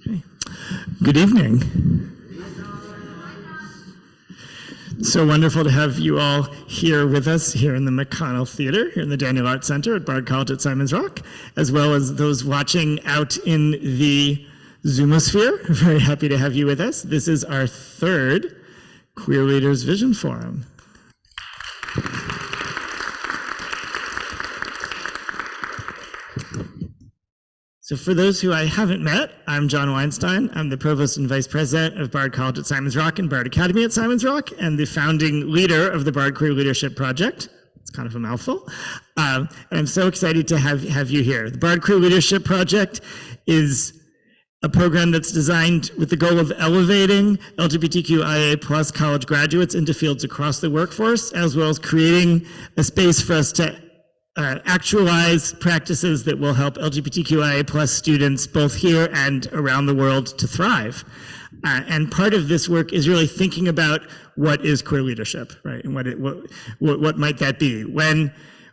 Okay. Good evening. So wonderful to have you all here with us here in the McConnell Theater, here in the Daniel Arts Center at Bard College at Simon's Rock, as well as those watching out in the Zoomosphere. Very happy to have you with us. This is our third Queer Leaders Vision Forum. So for those who I haven't met, I'm John Weinstein. I'm the Provost and Vice President of Bard College at Simon's Rock and Bard Academy at Simon's Rock, and the founding leader of the Bard Queer Leadership Project. It's kind of a mouthful. And I'm so excited to have you here. The Bard Queer Leadership Project is a program that's designed with the goal of elevating LGBTQIA plus college graduates into fields across the workforce, as well as creating a space for us to actualize practices that will help LGBTQIA plus students both here and around the world to thrive. And part of this work is really thinking about what is queer leadership, right? And what might that be? When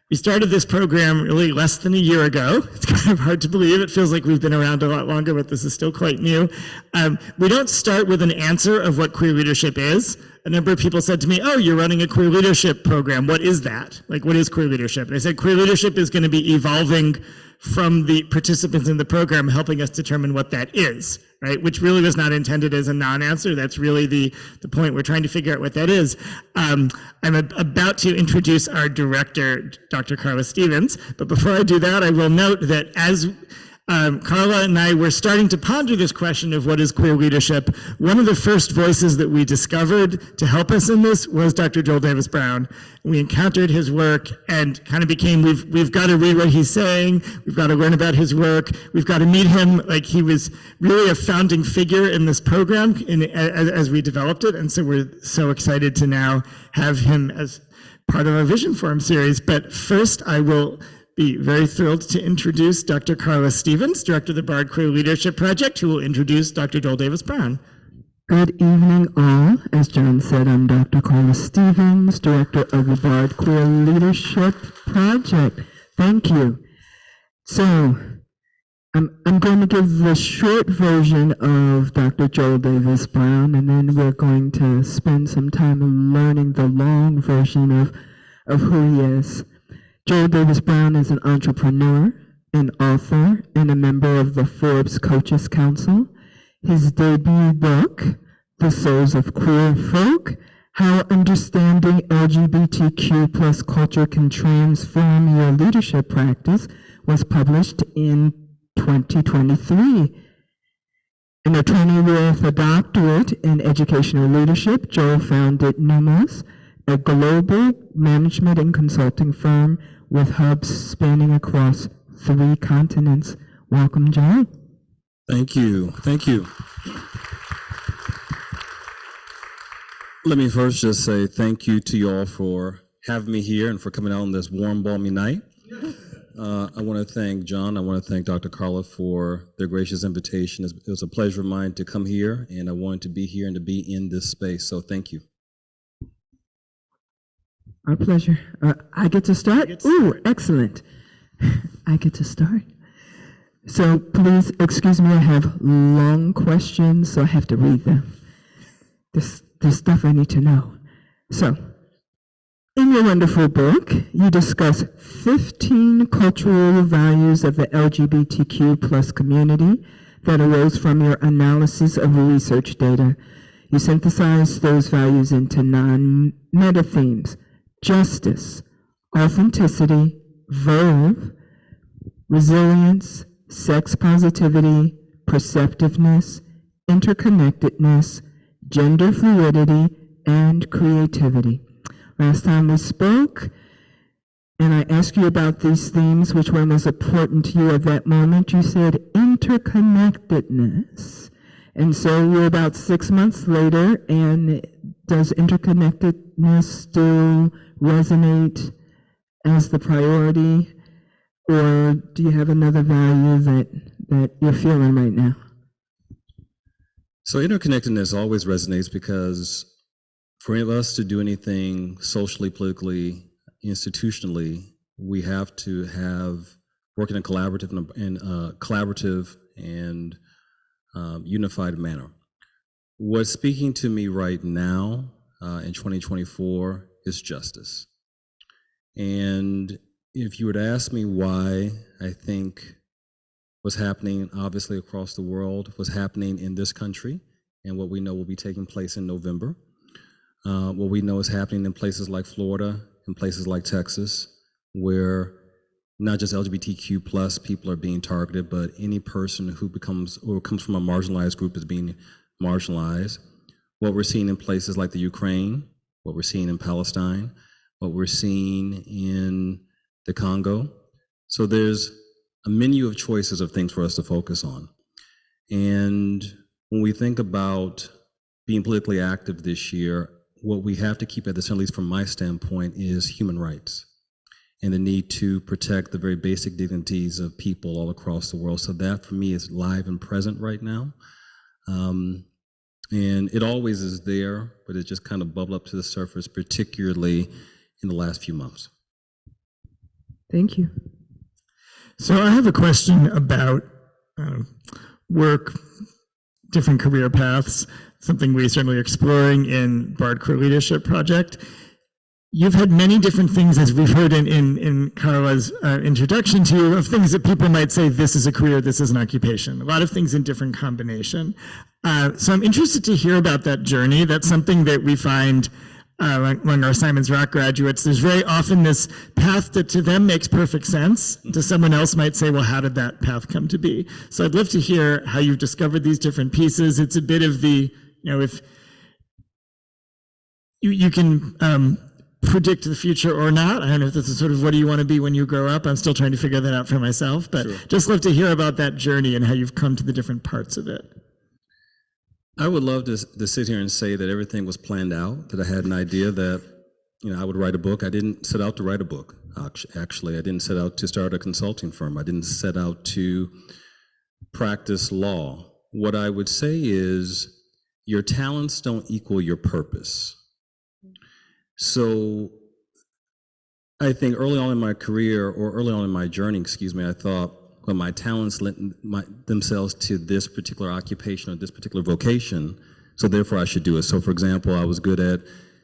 we started this program really less than a year ago, it's kind of hard to believe. It feels like we've been around a lot longer, but this is still quite new. We don't start with an answer of what queer leadership is. A number of people said to me, oh, you're running a queer leadership program. What is that? Like, what is queer leadership? And I said, queer leadership is going to be evolving from the participants in the program, helping us determine what that is, right? Which really was not intended as a non-answer. That's really the point. We're trying to figure out what that is. I'm about to introduce our director, Dr. Carla Stephens. But before I do that, I will note that as Carla and I were starting to ponder this question of what is queer leadership, one of the first voices that we discovered to help us in this was Dr. Joel Davis Brown. We encountered his work and kind of became, we've got to read what he's saying, we've got to learn about his work, we've got to meet him. Like, he was really a founding figure in this program as we developed it, and so we're so excited to now have him as part of our Vision Forum series. But first, I will be very thrilled to introduce Dr. Carla Stephens, Director of the Bard Queer Leadership Project, who will introduce Dr. Joel Davis Brown. Good evening, all. As John said, I'm Dr. Carla Stephens, Director of the Bard Queer Leadership Project. Thank you. So, I'm going to give the short version of Dr. Joel Davis Brown, and then we're going to spend some time learning the long version of who he is. Joel Davis Brown is an entrepreneur, an author, and a member of the Forbes Coaches Council. His debut book, The Souls of Queer Folk, How Understanding LGBTQ plus Culture Can Transform Your Leadership Practice, was published in 2023. An attorney with a doctorate in educational leadership, Joel founded Pneumos, a global management and consulting firm with hubs spanning across 3 continents. Welcome, Joel. Thank you. Thank you. Let me first just say thank you to you all for having me here and for coming out on this warm, balmy night. I want to thank John. I want to thank Dr. Carla for their gracious invitation. It was a pleasure of mine to come here, and I wanted to be here and to be in this space, so thank you. Our pleasure. I get to start? Ooh, excellent. I get to start. So please excuse me, I have long questions, so I have to read them. There's stuff I need to know. So, in your wonderful book, you discuss 15 cultural values of the LGBTQ plus community that arose from your analysis of research data. You synthesize those values into 9 meta themes: justice, authenticity, verve, resilience, sex positivity, perceptiveness, interconnectedness, gender fluidity, and creativity. Last time we spoke, and I asked you about these themes, which one was important to you at that moment, you said interconnectedness. And so we're about 6 months later, and does interconnectedness still resonate as the priority, or do you have another value that you're feeling right now? So interconnectedness always resonates because for us to do anything socially, politically, institutionally, we have to have work in a collaborative and unified manner. What's speaking to me right now in 2024 is justice. And if you were to ask me why I think what's happening obviously across the world, what's happening in this country, and what we know will be taking place in November, what we know is happening in places like Florida, in places like Texas, where not just LGBTQ plus people are being targeted, but any person who comes from a marginalized group is being marginalized. What we're seeing in places like the Ukraine, what we're seeing in Palestine, what we're seeing in the Congo. So there's a menu of choices of things for us to focus on. And when we think about being politically active this year, what we have to keep at the center, at least from my standpoint, is human rights and the need to protect the very basic dignities of people all across the world. So that for me is live and present right now. And it always is there, but it just kind of bubbled up to the surface, particularly in the last few months. Thank you. So I have a question about work, different career paths, something we certainly are exploring in Bard Career Leadership Project. You've had many different things, as we've heard in Carla's introduction to you, of things that people might say, this is a career, this is an occupation. A lot of things in different combination. So I'm interested to hear about that journey. That's something that we find among our Simons Rock graduates. There's very often this path that to them makes perfect sense. To someone else might say, well, how did that path come to be? So I'd love to hear how you've discovered these different pieces. It's a bit of the, if you can predict the future or not. I don't know if this is sort of what do you want to be when you grow up. I'm still trying to figure that out for myself, but sure. Just love to hear about that journey and how you've come to the different parts of it. I would love to sit here and say that everything was planned out, that I had an idea that, I would write a book. I didn't set out to write a book. Actually, I didn't set out to start a consulting firm. I didn't set out to practice law. What I would say is your talents don't equal your purpose. So I think early on in my career, or early on in my journey, I thought, well, my talents lent themselves to this particular occupation or this particular vocation, so therefore I should do it. So for example, I was good at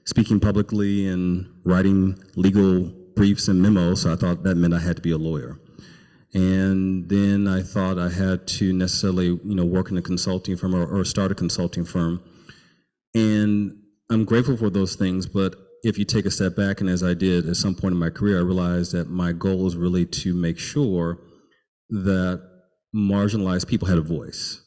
speaking publicly and writing legal briefs and memos, so I thought that meant I had to be a lawyer. And then I thought I had to necessarily, work in a consulting firm or start a consulting firm. And I'm grateful for those things, but if you take a step back, and as I did at some point in my career, I realized that my goal was really to make sure that marginalized people had a voice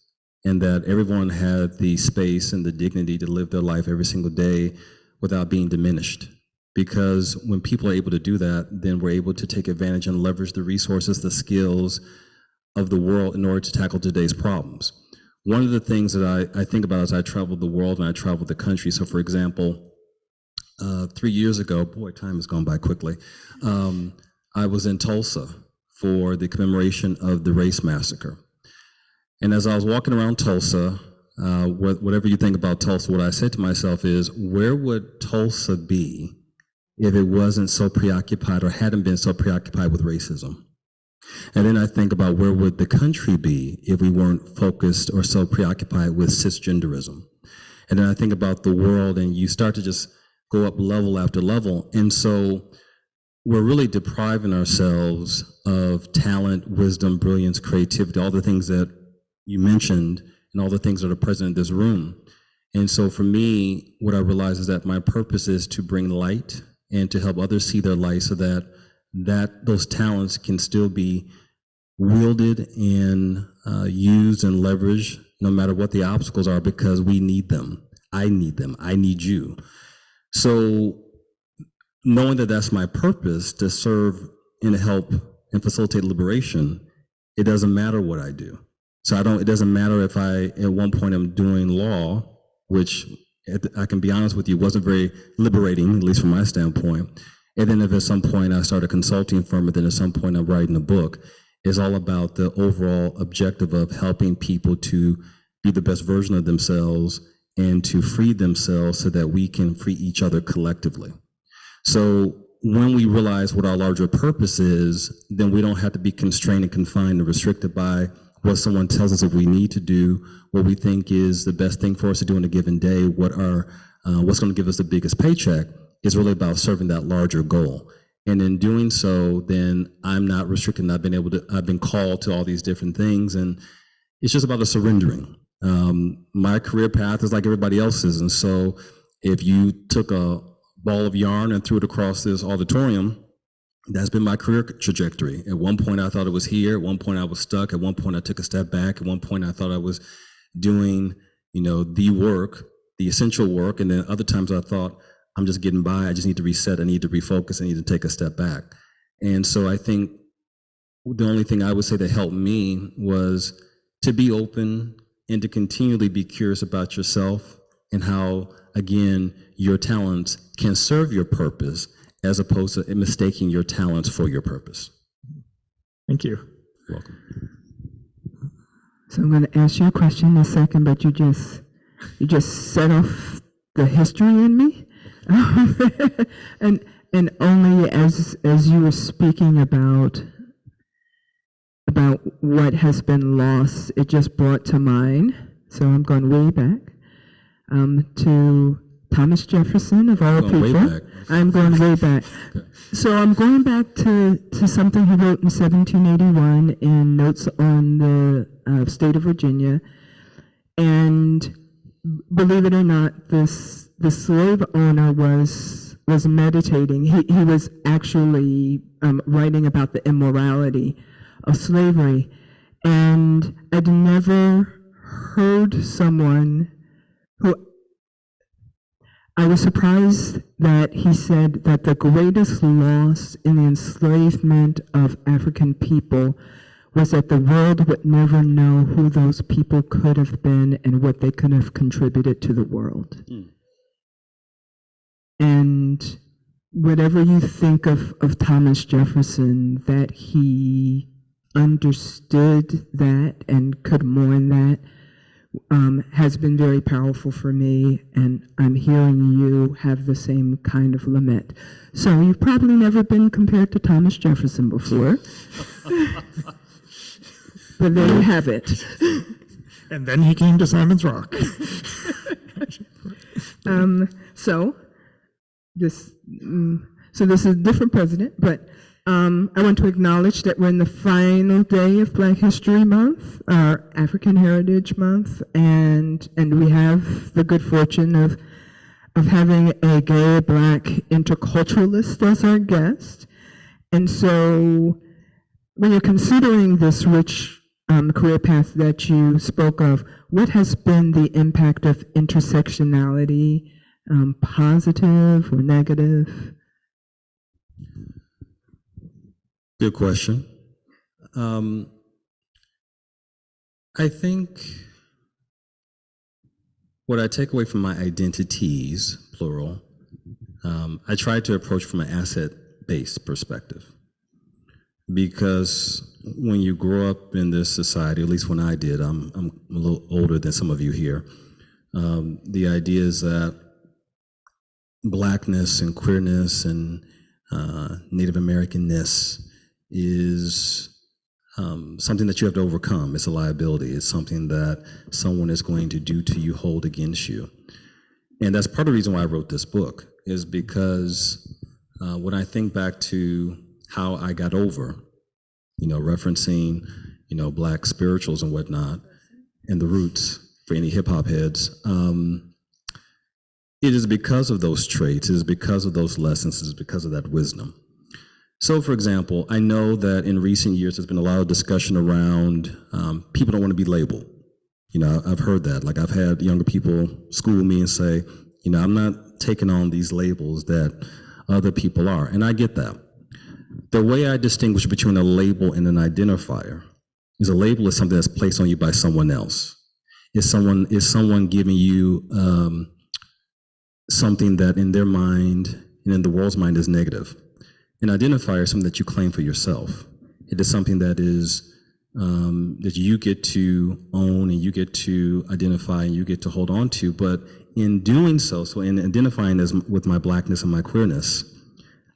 and that everyone had the space and the dignity to live their life every single day without being diminished. Because when people are able to do that, then we're able to take advantage and leverage the resources, the skills of the world in order to tackle today's problems. One of the things that I think about as I travel the world and I travel the country, so for example, 3 years ago, boy, time has gone by quickly, I was in Tulsa for the commemoration of the race massacre. And as I was walking around Tulsa, whatever you think about Tulsa, what I said to myself is, where would Tulsa be if it wasn't so preoccupied or hadn't been so preoccupied with racism? And then I think about where would the country be if we weren't focused or so preoccupied with cisgenderism? And then I think about the world, and you start to just go up level after level. And so we're really depriving ourselves of talent, wisdom, brilliance, creativity, all the things that you mentioned and all the things that are present in this room. And so for me, what I realize is that my purpose is to bring light and to help others see their light so that those talents can still be wielded and used and leveraged no matter what the obstacles are, because we need them. I need you. So knowing that that's my purpose, to serve and help and facilitate liberation, it doesn't matter what I do. So it doesn't matter if I, at one point I'm doing law, which I can be honest with you, wasn't very liberating, at least from my standpoint. And then if at some point I start a consulting firm, and then at some point I'm writing a book, it's all about the overall objective of helping people to be the best version of themselves and to free themselves so that we can free each other collectively. So when we realize what our larger purpose is, then we don't have to be constrained and confined and restricted by what someone tells us that we need to do, what we think is the best thing for us to do in a given day, what's going to give us the biggest paycheck. Is really about serving that larger goal. And in doing so, then I'm not restricted. I've been called to all these different things, and it's just about a surrendering. My career path is like everybody else's, and so if you took a ball of yarn and threw it across this auditorium, that's been my career trajectory. At one point I thought it was here, at one point I was stuck, at one point I took a step back, at one point I thought I was doing, the work, the essential work, and then other times I thought, I'm just getting by, I just need to reset, I need to refocus, I need to take a step back. And so I think the only thing I would say that helped me was to be open and to continually be curious about yourself and how, again, your talents can serve your purpose as opposed to mistaking your talents for your purpose. Thank you. You're welcome. So I'm going to ask you a question in a second, but you just set off the history in me. and only as you were speaking about what has been lost, it just brought to mind. So I'm going way back to Thomas Jefferson of all people. I'm going way back. So I'm going back to something he wrote in 1781 in Notes on the State of Virginia, and believe it or not, the slave owner was meditating. He was actually writing about the immorality of slavery, and I'd never heard someone who, I was surprised that he said that the greatest loss in the enslavement of African people was that the world would never know who those people could have been and what they could have contributed to the world. And whatever you think of Thomas Jefferson, that he understood that and could mourn that, has been very powerful for me, and I'm hearing you have the same kind of lament. So you've probably never been compared to Thomas Jefferson before. But there you have it. And then he came to Simon's Rock. So this is a different president, but I want to acknowledge that we're in the final day of Black History Month, our African Heritage Month, and we have the good fortune of having a gay Black interculturalist as our guest. And so when you're considering this rich career path that you spoke of, what has been the impact of intersectionality, positive or negative? Good question. I think what I take away from my identities, plural, I try to approach from an asset-based perspective. Because when you grow up in this society, at least when I did, I'm a little older than some of you here, the idea is that Blackness and queerness and Native Americanness is something that you have to overcome. It's a liability. It's something that someone is going to do to you, hold against you. And that's part of the reason why I wrote this book, is because when I think back to how I got over, referencing, Black spirituals and whatnot, and the roots for any hip hop heads, it is because of those traits, it is because of those lessons, it is because of that wisdom. So, for example, I know that in recent years there's been a lot of discussion around people don't want to be labeled. I've heard that. Like, I've had younger people school me and say, I'm not taking on these labels that other people are, and I get that. The way I distinguish between a label and an identifier is a label is something that's placed on you by someone else. Is someone giving you something that in their mind and in the world's mind is negative. An identifier is something that you claim for yourself. It is something that is that you get to own and you get to identify and you get to hold on to. But in doing so in identifying as with my Blackness and my queerness,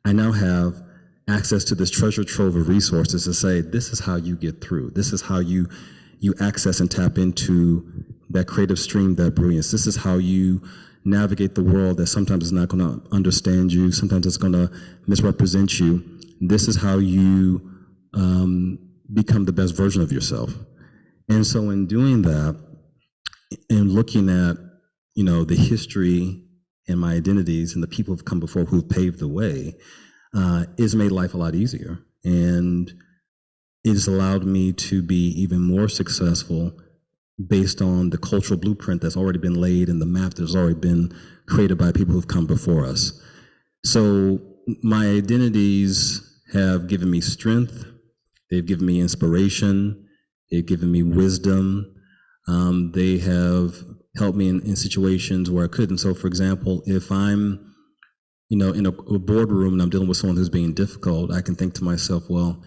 I now have access to this treasure trove of resources to say, this is how you get through. This is how you access and tap into that creative stream, that brilliance. This is how you navigate the world that sometimes is not going to understand you, sometimes it's going to misrepresent you. This is how you become the best version of yourself. And so in doing that, and looking at, the history and my identities and the people who've come before who've paved the way, it's made life a lot easier. And it's allowed me to be even more successful based on the cultural blueprint that's already been laid and the map that's already been created by people who've come before us. So my identities have given me strength, they've given me inspiration, they've given me wisdom, they have helped me in situations where I couldn't. So for example, if I'm in a boardroom and I'm dealing with someone who's being difficult, I can think to myself, well,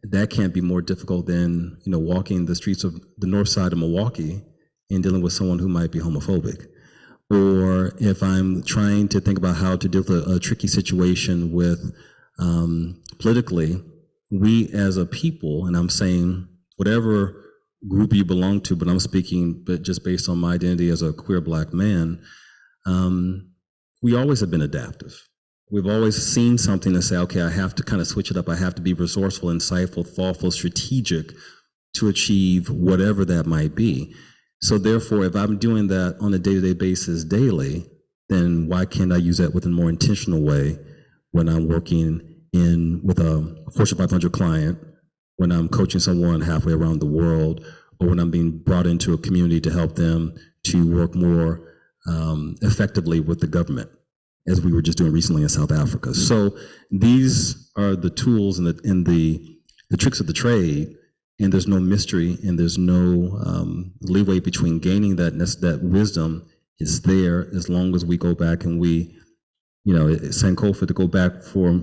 that can't be more difficult than, walking the streets of the north side of Milwaukee and dealing with someone who might be homophobic. Or if I'm trying to think about how to deal with a tricky situation with politically, we as a people, and I'm saying whatever group you belong to, but I'm speaking but just based on my identity as a queer Black man, we always have been adaptive. We've always seen something to say, okay, I have to kind of switch it up. I have to be resourceful, insightful, thoughtful, strategic to achieve whatever that might be. So therefore, if I'm doing that on a day-to-day basis daily, then why can't I use that with a more intentional way when I'm working with a Fortune 500 client, when I'm coaching someone halfway around the world, or when I'm being brought into a community to help them to work more effectively with the government, as we were just doing recently in South Africa. So these are the tools and the tricks of the trade, and there's no mystery and there's no leeway between gaining that wisdom is there as long as we go back and we, Sankofa to go back for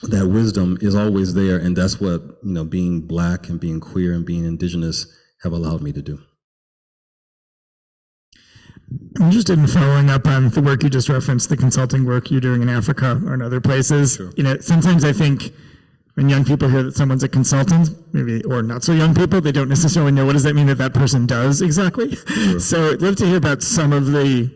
that wisdom is always there, and that's what, being Black and being queer and being indigenous have allowed me to do. I'm interested in following up on the work you just referenced, the consulting work you're doing in Africa or in other places. Sure. Sometimes I think when young people hear that someone's a consultant, maybe, or not so young people, they don't necessarily know what does that mean that person does exactly. Sure. So I'd love to hear about some of the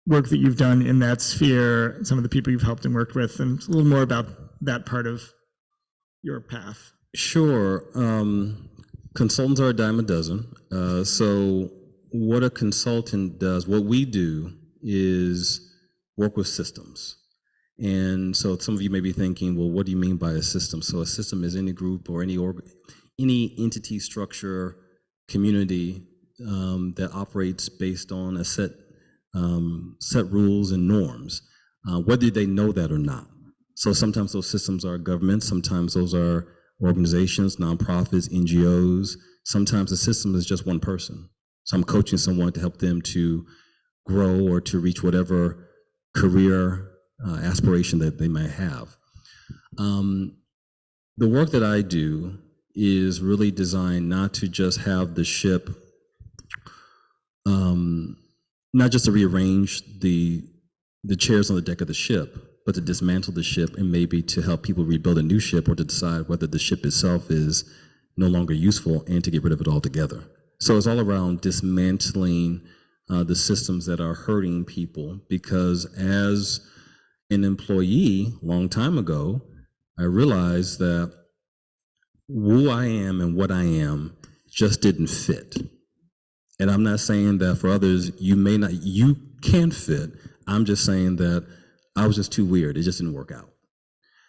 work that you've done in that sphere, some of the people you've helped and worked with, and a little more about that part of your path. Sure. Consultants are a dime a dozen. So what a consultant does, what we do is work with systems. And so some of you may be thinking, well, what do you mean by a system? So a system is any group or any entity, structure, community that operates based on a set rules and norms, whether they know that or not. So sometimes those systems are governments, sometimes those are organizations, nonprofits, NGOs. Sometimes the system is just one person. So I'm coaching someone to help them to grow or to reach whatever career aspiration that they might have. The work that I do is really designed not to just have the ship, not just to rearrange the chairs on the deck of the ship, but to dismantle the ship and maybe to help people rebuild a new ship, or to decide whether the ship itself is no longer useful and to get rid of it altogether. So it's all around dismantling the systems that are hurting people, because as an employee a long time ago, I realized that who I am and what I am just didn't fit. And I'm not saying that for others, you can fit. I'm just saying that I was just too weird. It just didn't work out.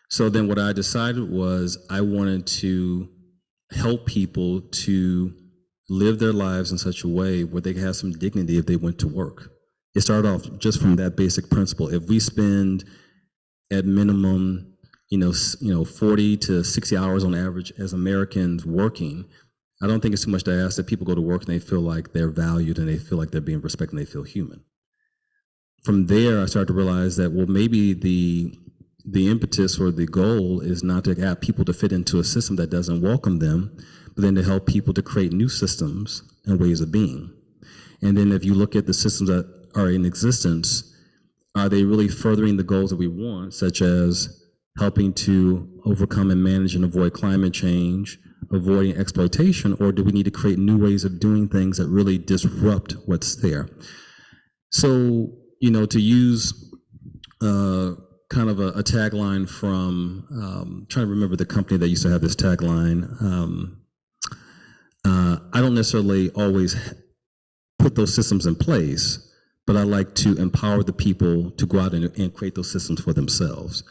So then what I decided was I wanted to help people to live their lives in such a way where they can have some dignity if they went to work. It started off just from that basic principle. If we spend at minimum, 40 to 60 hours on average as Americans working, I don't think it's too much to ask that people go to work and they feel like they're valued and they feel like they're being respected and they feel human. From there, I started to realize that, well, maybe the impetus or the goal is not to have people to fit into a system that doesn't welcome them, but then to help people to create new systems and ways of being. And then if you look at the systems that are in existence, are they really furthering the goals that we want, such as helping to overcome and manage and avoid climate change, avoiding exploitation, or do we need to create new ways of doing things that really disrupt what's there? So, to use kind of a tagline from, trying to remember the company that used to have this tagline, I don't necessarily always put those systems in place, but I like to empower the people to go out and create those systems for themselves.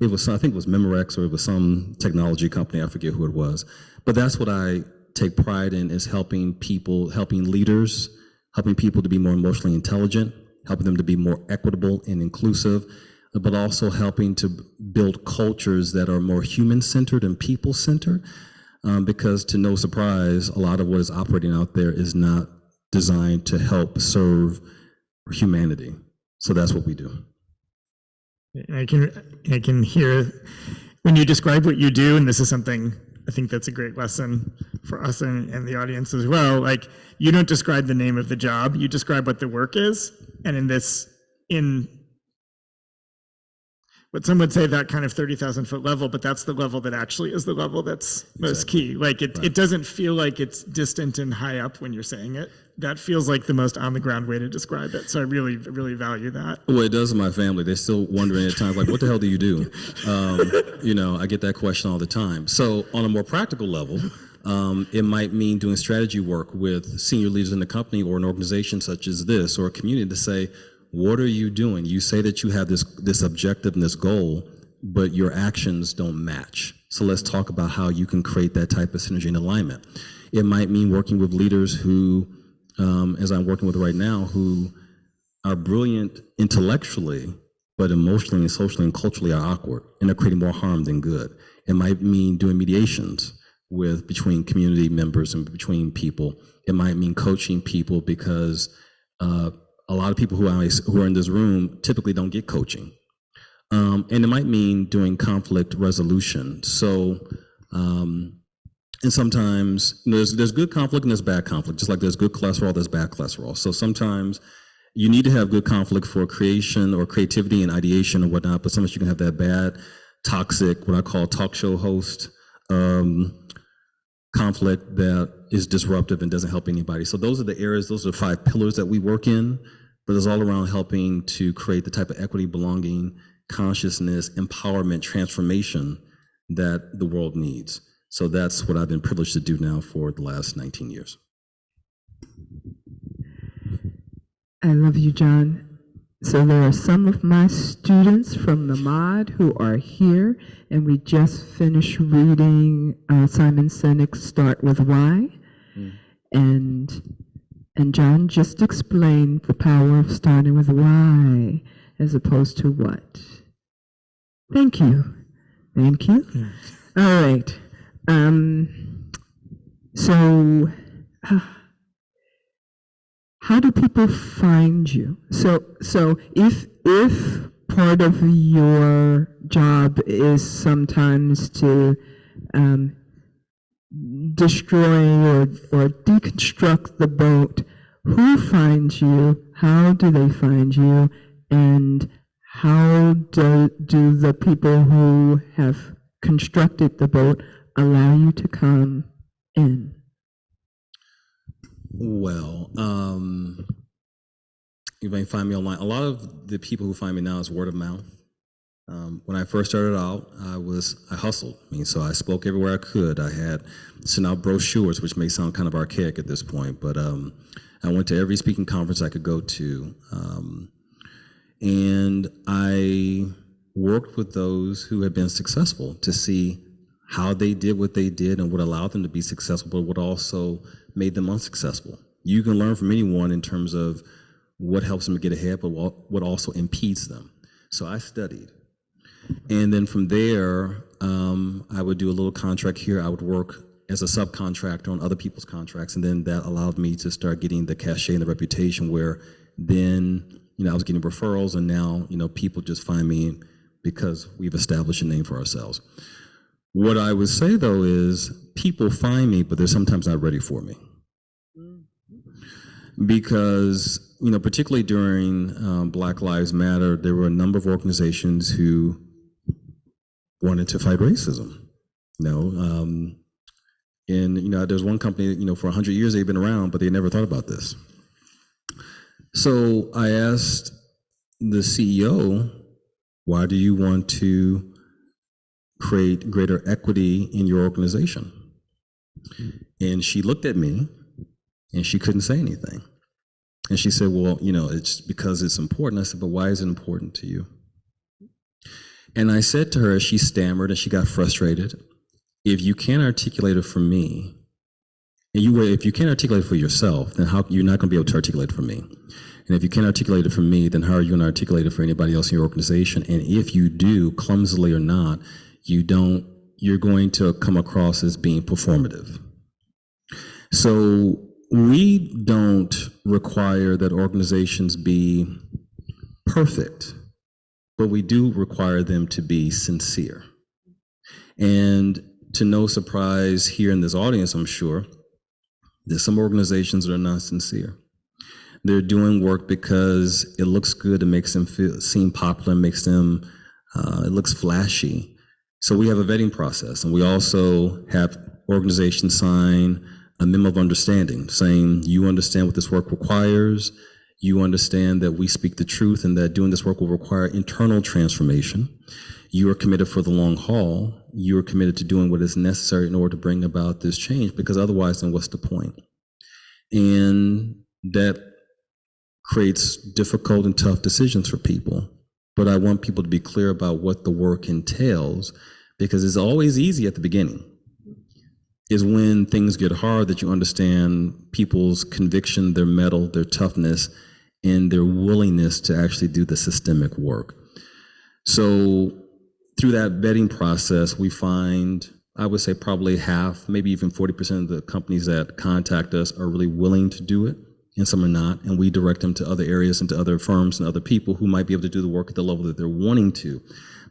It was, I think it was Memorex, or it was some technology company, I forget who it was. But that's what I take pride in, is helping people, helping leaders, helping people to be more emotionally intelligent, helping them to be more equitable and inclusive, but also helping to build cultures that are more human-centered and people-centered, because to no surprise, a lot of what is operating out there is not designed to help serve humanity. So that's what we do. I can hear when you describe what you do, and this is something I think that's a great lesson for us and the audience as well. Like, you don't describe the name of the job, you describe what the work is. And in what some would say that kind of 30,000 foot level, but that's the level that actually is the level that's most key. Like it doesn't feel like it's distant and high up when you're saying it. That feels like the most on the ground way to describe it. So I really, really value that. Well, it does in my family. They're still wondering at times, like, what the hell do you do? I get that question all the time. So on a more practical level, it might mean doing strategy work with senior leaders in the company or an organization such as this, or a community, to say, what are you doing? You say that you have this objective and this goal, but your actions don't match. So let's talk about how you can create that type of synergy and alignment. It might mean working with leaders who, as I'm working with right now, who are brilliant intellectually, but emotionally and socially and culturally are awkward and are creating more harm than good. It might mean doing mediations between community members and between people. It might mean coaching people, because a lot of people who are in this room typically don't get coaching. And it might mean doing conflict resolution. So, and sometimes there's good conflict and there's bad conflict, just like there's good cholesterol, there's bad cholesterol. So sometimes you need to have good conflict for creation or creativity and ideation or whatnot, but sometimes you can have that bad, toxic, what I call talk show host conflict that is disruptive and doesn't help anybody. So those are the areas, those are the 5 pillars that we work in, but it's all around helping to create the type of equity, belonging, consciousness, empowerment, transformation that the world needs. So that's what I've been privileged to do now for the last 19 years. I love you, John. So there are some of my students from the mod who are here, and we just finished reading Simon Sinek's Start With Why. And John just explained the power of starting with why as opposed to what. Thank you. Thank you. Yeah. All right. So how do people find you? So if part of your job is sometimes to destroy or deconstruct the boat, who finds you? How do they find you? And how do the people who have constructed the boat allow you to come in? Well, you may find me online. A lot of the people who find me now is word of mouth. When I first started out, I hustled. So I spoke everywhere I could. I had sent out brochures, which may sound kind of archaic at this point, but I went to every speaking conference I could go to. And I worked with those who had been successful to see how they did what they did and what allowed them to be successful, but what also made them unsuccessful. You can learn from anyone in terms of what helps them get ahead, but what also impedes them. So I studied. And then from there, I would do a little contract here. I would work as a subcontractor on other people's contracts. And then that allowed me to start getting the cachet and the reputation where then, I was getting referrals, and now, people just find me because we've established a name for ourselves. What I would say, though, is people find me, but they're sometimes not ready for me. because, particularly during Black Lives Matter, there were a number of organizations who wanted to fight racism. There's one company, for 100 years they've been around, but they never thought about this. So I asked the CEO, why do you want to create greater equity in your organization? And she looked at me and she couldn't say anything. And she said, well, it's because it's important. I said, but why is it important to you? And I said to her, as she stammered and she got frustrated, if you can't articulate it for me, if you can't articulate it for yourself, then you're not going to be able to articulate it for me. And if you can't articulate it for me, then how are you going to articulate it for anybody else in your organization? And if you do, clumsily or not, you're going to come across as being performative. So we don't require that organizations be perfect, but we do require them to be sincere. And to no surprise here in this audience, I'm sure, there's some organizations that are not sincere. They're doing work because it looks good, it makes them seem popular, makes them, it looks flashy. So we have a vetting process, and we also have organizations sign a memo of understanding saying, you understand what this work requires, you understand that we speak the truth and that doing this work will require internal transformation. You are committed for the long haul. You are committed to doing what is necessary in order to bring about this change, because otherwise, then what's the point? And that creates difficult and tough decisions for people. But I want people to be clear about what the work entails, because it's always easy at the beginning. Is when things get hard that you understand people's conviction, their mettle, their toughness, and their willingness to actually do the systemic work. So through that vetting process, we find, I would say probably half, maybe even 40% of the companies that contact us are really willing to do it, and some are not. And we direct them to other areas and to other firms and other people who might be able to do the work at the level that they're wanting to.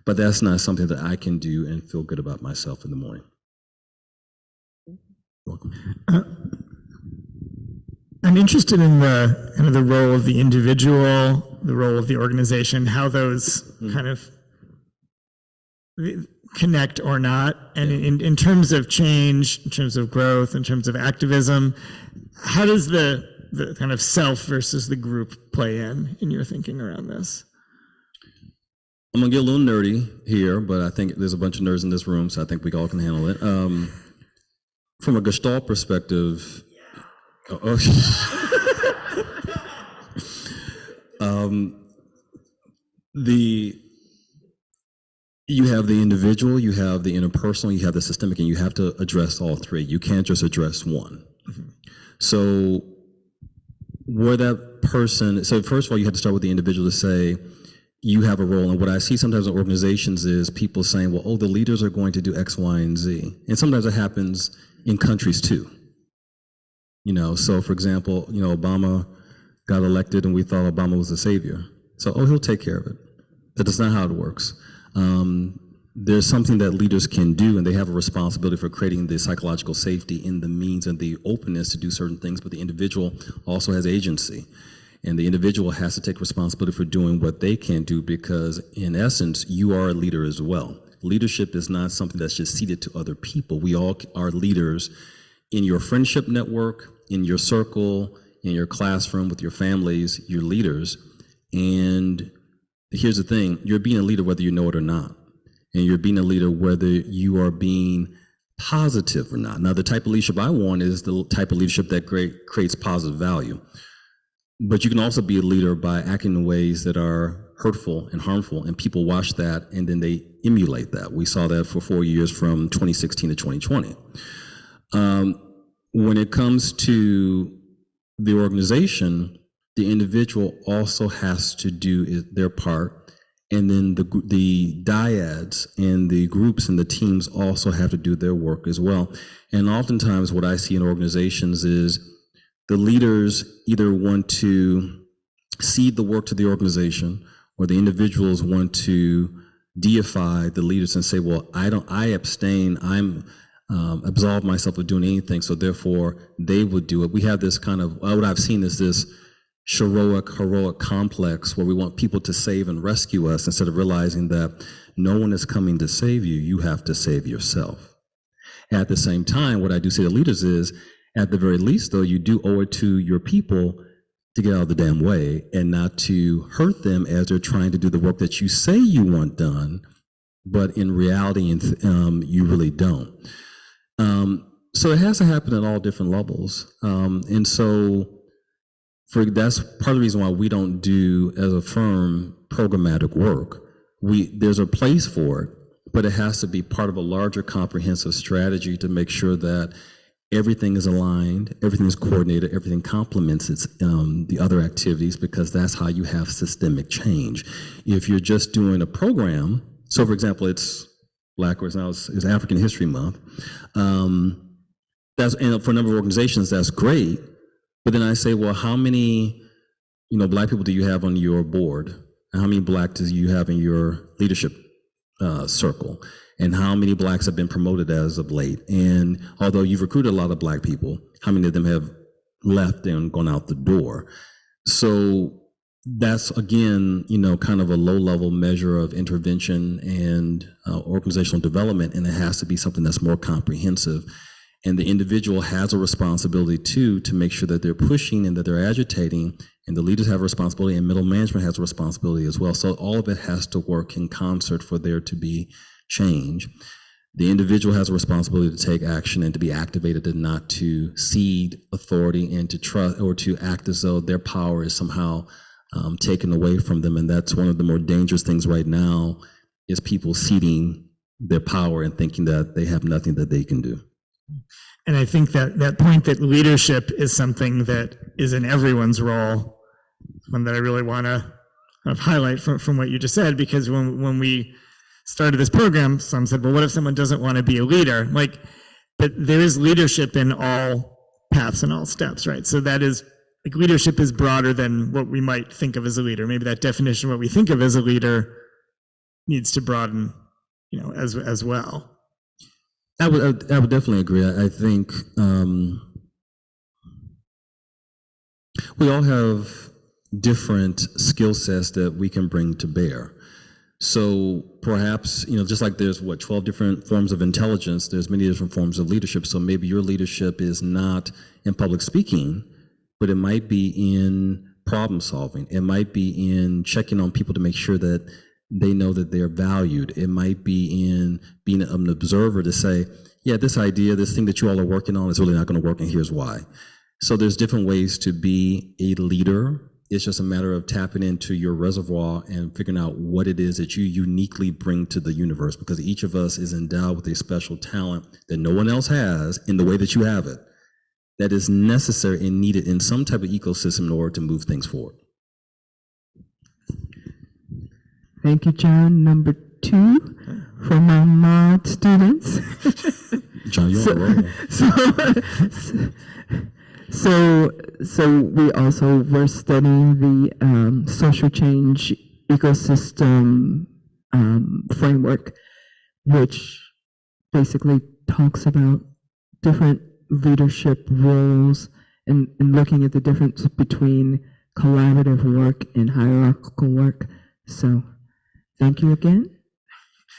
But that's not something that I can do and feel good about myself in the morning. Welcome. I'm interested in the role of the individual, the role of the organization, how those kind of connect or not. And in terms of change, in terms of growth, in terms of activism, how does the kind of self versus the group play in your thinking around this? I'm gonna get a little nerdy here, but I think there's a bunch of nerds in this room, so I think we all can handle it. From a Gestalt perspective, you have the individual, you have the interpersonal, you have the systemic, and you have to address all three. You can't just address one. Mm-hmm. So where that person, so first of all, you have to start with the individual to say, you have a role. And what I see sometimes in organizations is people saying, well, the leaders are going to do X, Y, and Z. And sometimes it happens in countries too. So for example, Obama got elected and we thought Obama was the savior. So, he'll take care of it. That's not how it works. There's something that leaders can do, and they have a responsibility for creating the psychological safety in the means and the openness to do certain things, but the individual also has agency. And the individual has to take responsibility for doing what they can do, because in essence, you are a leader as well. Leadership is not something that's just ceded to other people. We all are leaders in your friendship network, in your circle, in your classroom, with your families, you're leaders. And here's the thing, you're being a leader whether you know it or not. And you're being a leader whether you are being positive or not. Now, the type of leadership I want is the type of leadership that creates positive value. But you can also be a leader by acting in ways that are hurtful and harmful, and people watch that and then they emulate that. We saw that for 4 years from 2016 to 2020. When it comes to the organization, the individual also has to do their part, and then the dyads and the groups and the teams also have to do their work as well. And oftentimes what I see in organizations is the leaders either want to cede the work to the organization, or the individuals want to deify the leaders and say, well, I abstain, absolve myself of doing anything, so therefore they would do it. We have this kind of, what I've seen is this heroic complex where we want people to save and rescue us instead of realizing that no one is coming to save you, you have to save yourself. At the same time, what I do say to leaders is, at the very least though, you do owe it to your people to get out of the damn way and not to hurt them as they're trying to do the work that you say you want done, but in reality you really don't. So it has to happen at all different levels. And so that's part of the reason why we don't do, as a firm, programmatic work. There's a place for it, but it has to be part of a larger comprehensive strategy to make sure that everything is aligned, everything is coordinated, everything complements the other activities, because that's how you have systemic change. If you're just doing a program, so for example, it's Black, or now it's African History Month, and for a number of organizations, that's great. But then I say, well, how many, Black people do you have on your board? And how many Black do you have in your leadership circle? And how many Blacks have been promoted as of late? And although you've recruited a lot of Black people, how many of them have left and gone out the door? So that's, again, kind of a low-level measure of intervention and organizational development, and it has to be something that's more comprehensive. And the individual has a responsibility too to make sure that they're pushing and that they're agitating, and the leaders have a responsibility, and middle management has a responsibility as well. So all of it has to work in concert for there to be change. The individual has a responsibility to take action and to be activated, and not to cede authority and to trust or to act as though their power is somehow taken away from them. And that's one of the more dangerous things right now, is people ceding their power and thinking that they have nothing that they can do. And I think that point that leadership is something that is in everyone's role, one that I really want to highlight from what you just said, because when we started this program, some said, well, what if someone doesn't want to be a leader? But there is leadership in all paths and all steps, right? So that is, leadership is broader than what we might think of as a leader. Maybe that definition of what we think of as a leader needs to broaden, as well. I would definitely agree. I think we all have different skill sets that we can bring to bear. So perhaps, just like there's 12 different forms of intelligence, there's many different forms of leadership. So maybe your leadership is not in public speaking, but it might be in problem solving. It might be in checking on people to make sure that they know that they're valued. It might be in being an observer to say, yeah, this idea, this thing that you all are working on is really not going to work, and here's why. So there's different ways to be a leader. It's just a matter of tapping into your reservoir and figuring out what it is that you uniquely bring to the universe, because each of us is endowed with a special talent that no one else has in the way that you have it, that is necessary and needed in some type of ecosystem in order to move things forward. Thank you, John. Number 2 for my mod students. John, you're on the roll. So we also were studying the social change ecosystem framework, which basically talks about different leadership roles and looking at the difference between collaborative work and hierarchical work. So thank you again.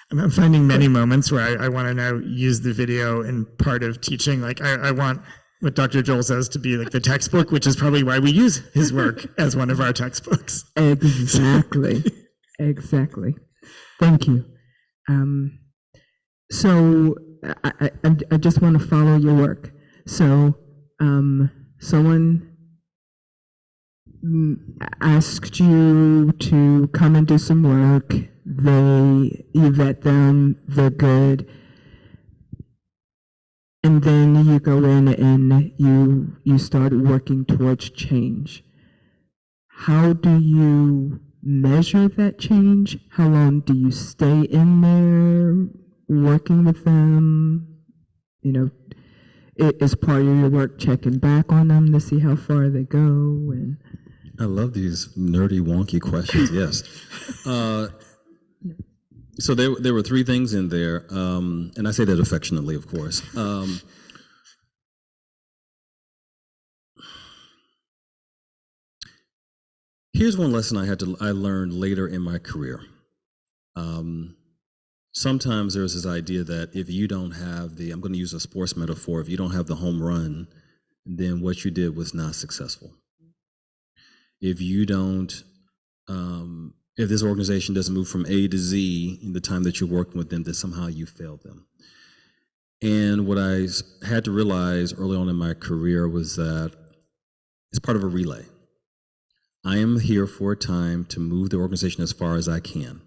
I'm finding many moments where I want to now use the video in part of teaching. I want what Dr. Joel says to be the textbook, which is probably why we use his work as one of our textbooks. Exactly. Exactly. Thank you. So I just want to follow your work. So someone asked you to come and do some work. You vet them, they're good. And then you go in and you start working towards change. How do you measure that change? How long do you stay in there working with them? Is part of your work checking back on them to see how far they go? And I love these nerdy, wonky questions, yes. So there were three things in there, and I say that affectionately, of course. Here's one lesson I learned later in my career. Sometimes there's this idea that if you don't have I'm going to use a sports metaphor, if you don't have the home run, then what you did was not successful. If you don't, if this organization doesn't move from A to Z in the time that you're working with them, then somehow you failed them. And what I had to realize early on in my career was that it's part of a relay. I am here for a time to move the organization as far as I can.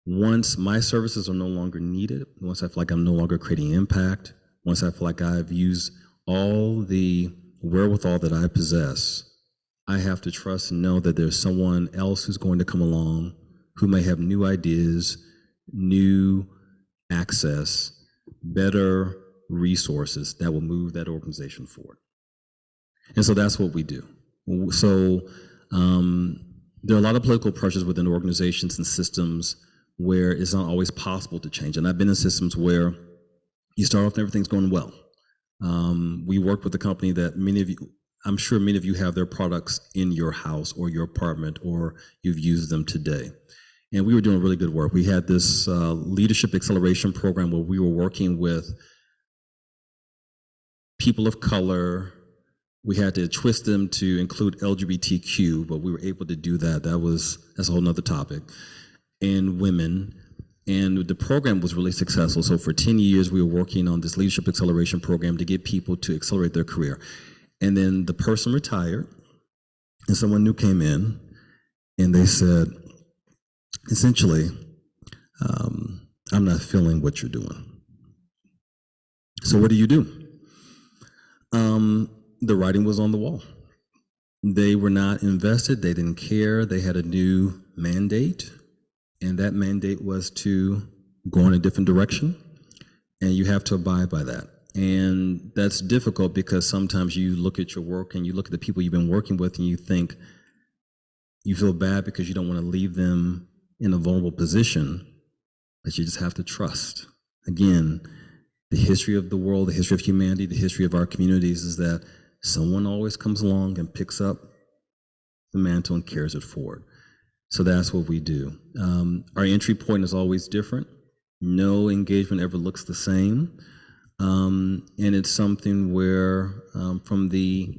Once my services are no longer needed, once I feel like I'm no longer creating impact, once I feel like I've used all the wherewithal that I possess, I have to trust and know that there's someone else who's going to come along who may have new ideas, new access, better resources that will move that organization forward. And so that's what we do. So there are a lot of political pressures within organizations and systems where it's not always possible to change. And I've been in systems where you start off and everything's going well. We work with a company that I'm sure many of you have their products in your house or your apartment, or you've used them today. And we were doing really good work. We had this leadership acceleration program where we were working with people of color. We had to twist them to include LGBTQ, but we were able to do that. That's a whole nother topic. And women. And the program was really successful. So for 10 years, we were working on this leadership acceleration program to get people to accelerate their career. And then the person retired, and someone new came in, and they said, essentially, I'm not feeling what you're doing. So what do you do? The writing was on the wall. They were not invested. They didn't care. They had a new mandate, and that mandate was to go in a different direction, and you have to abide by that. And that's difficult because sometimes you look at your work and you look at the people you've been working with and you think you feel bad because you don't want to leave them in a vulnerable position, but you just have to trust. Again, the history of the world, the history of humanity, the history of our communities is that someone always comes along and picks up the mantle and carries it forward. So that's what we do. Our entry point is always different. No engagement ever looks the same. And it's something where from the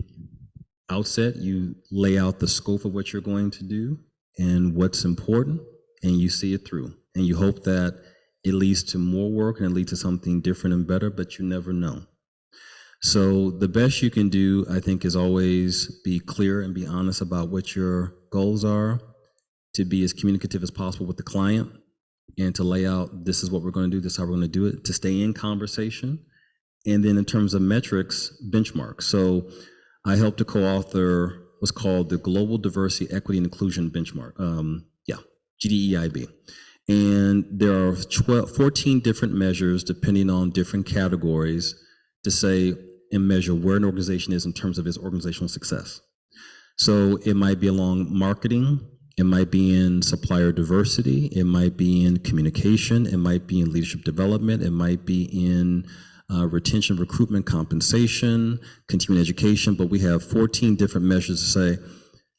outset, you lay out the scope of what you're going to do and what's important, and you see it through. And you hope that it leads to more work and it leads to something different and better, but you never know. So the best you can do, I think, is always be clear and be honest about what your goals are, to be as communicative as possible with the client, and to lay out, this is what we're going to do, this is how we're going to do it, to stay in conversation. And then in terms of metrics, benchmarks. So I helped to co-author what's called the Global Diversity, Equity, and Inclusion Benchmark, GDEIB. And there are 14 different measures depending on different categories to say and measure where an organization is in terms of its organizational success. So it might be along marketing, it might be in supplier diversity, it might be in communication, it might be in leadership development, it might be in retention, recruitment, compensation, continuing education, but we have 14 different measures to say,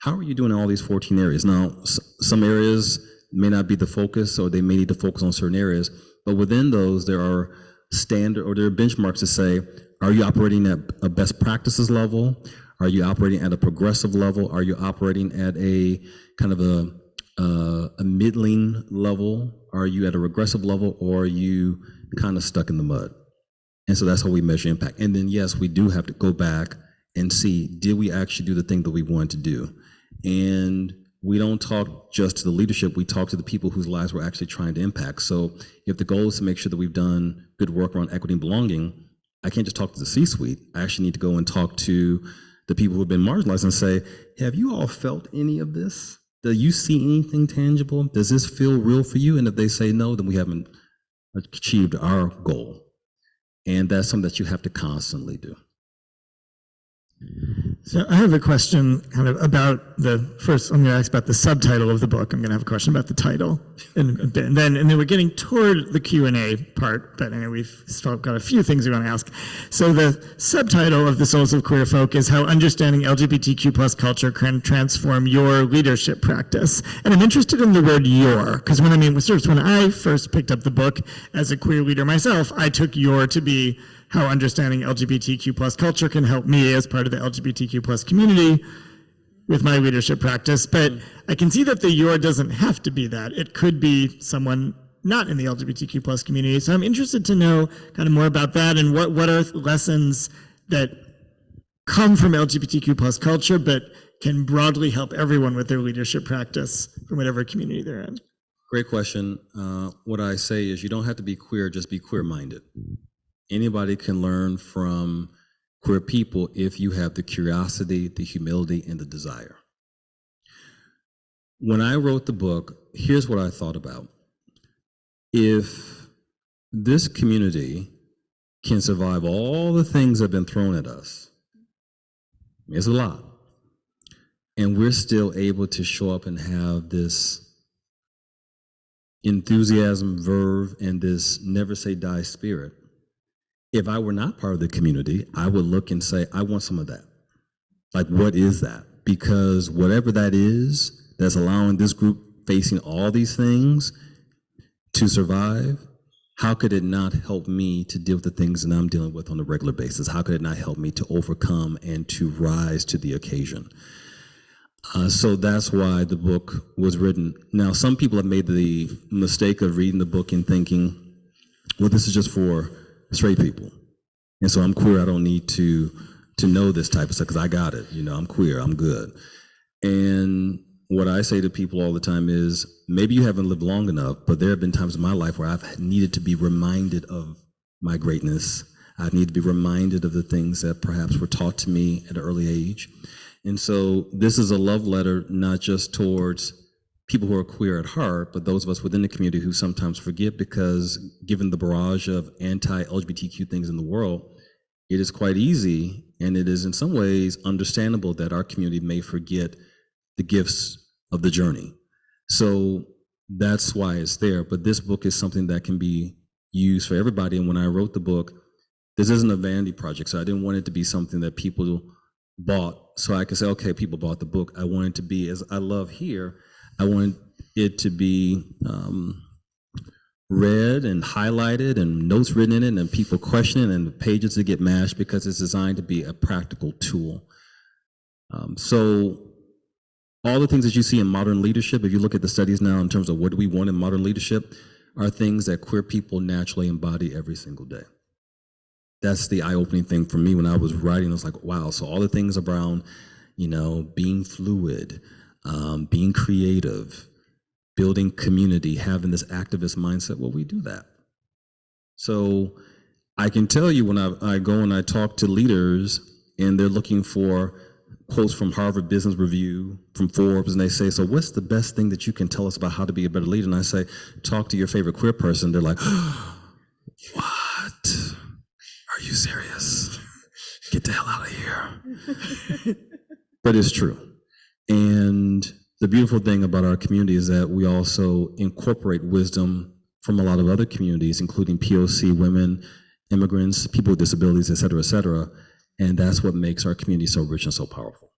how are you doing in all these 14 areas? Now, some areas may not be the focus, or they may need to focus on certain areas, but within those, there are standard, or there are benchmarks to say, are you operating at a best practices level? Are you operating at a progressive level? Are you operating at a kind of a middling level? Are you at a regressive level, or are you kind of stuck in the mud? And so that's how we measure impact. And then, yes, we do have to go back and see, did we actually do the thing that we wanted to do? And we don't talk just to the leadership, we talk to the people whose lives we're actually trying to impact. So if the goal is to make sure that we've done good work around equity and belonging, I can't just talk to the C-suite. I actually need to go and talk to the people who have been marginalized and say, have you all felt any of this? Do you see anything tangible? Does this feel real for you? And if they say no, then we haven't achieved our goal. And that's something that you have to constantly do. So I have a question kind of about first I'm going to ask about the subtitle of the book. I'm going to have a question about the title and then we're getting toward the Q&A part, but anyway, we've still got a few things we want to ask. So the subtitle of The Souls of Queer Folk is How Understanding LGBTQ plus Culture Can Transform Your Leadership Practice. And I'm interested in the word your, because when I first picked up the book as a queer leader myself, I took your to be how understanding LGBTQ plus culture can help me as part of the LGBTQ plus community with my leadership practice. But I can see that the your doesn't have to be that. It could be someone not in the LGBTQ plus community. So I'm interested to know kind of more about that and what are lessons that come from LGBTQ plus culture, but can broadly help everyone with their leadership practice from whatever community they're in. Great question. What I say is you don't have to be queer, just be queer-minded. Anybody can learn from queer people if you have the curiosity, the humility, and the desire. When I wrote the book, here's what I thought about. If this community can survive all the things that have been thrown at us, it's a lot, and we're still able to show up and have this enthusiasm, verve, and this never say die spirit, if I were not part of the community, I would look and say, I want some of that. Like, what is that? Because whatever that is, that's allowing this group facing all these things to survive, how could it not help me to deal with the things that I'm dealing with on a regular basis? How could it not help me to overcome and to rise to the occasion? So that's why the book was written. Now, some people have made the mistake of reading the book and thinking, well, this is just for straight people, and so I'm queer, I don't need to know this type of stuff because I got it, I'm queer, I'm good. And what I say to people all the time is, maybe you haven't lived long enough, but there have been times in my life where I've needed to be reminded of my greatness. I need to be reminded of the things that perhaps were taught to me at an early age. And so this is a love letter, not just towards people who are queer at heart, but those of us within the community who sometimes forget, because given the barrage of anti-LGBTQ things in the world, it is quite easy, and it is in some ways understandable that our community may forget the gifts of the journey. So that's why it's there. But this book is something that can be used for everybody. And when I wrote the book, this isn't a vanity project, so I didn't want it to be something that people bought so I could say, okay, people bought the book. I want it to be, as I love here, I want it to be read and highlighted and notes written in it and people question it and the pages that get mashed, because it's designed to be a practical tool. So all the things that you see in modern leadership, if you look at the studies now in terms of what do we want in modern leadership, are things that queer people naturally embody every single day. That's the eye-opening thing for me when I was writing. I was like, wow, so all the things around, being fluid, being creative, building community, having this activist mindset, well, we do that. So I can tell you when I go and I talk to leaders and they're looking for quotes from Harvard Business Review, from Forbes, and they say, so what's the best thing that you can tell us about how to be a better leader? And I say, talk to your favorite queer person. They're like, what? Are you serious? Get the hell out of here. But it's true. And the beautiful thing about our community is that we also incorporate wisdom from a lot of other communities, including POC women, immigrants, people with disabilities, et cetera, and that's what makes our community so rich and so powerful.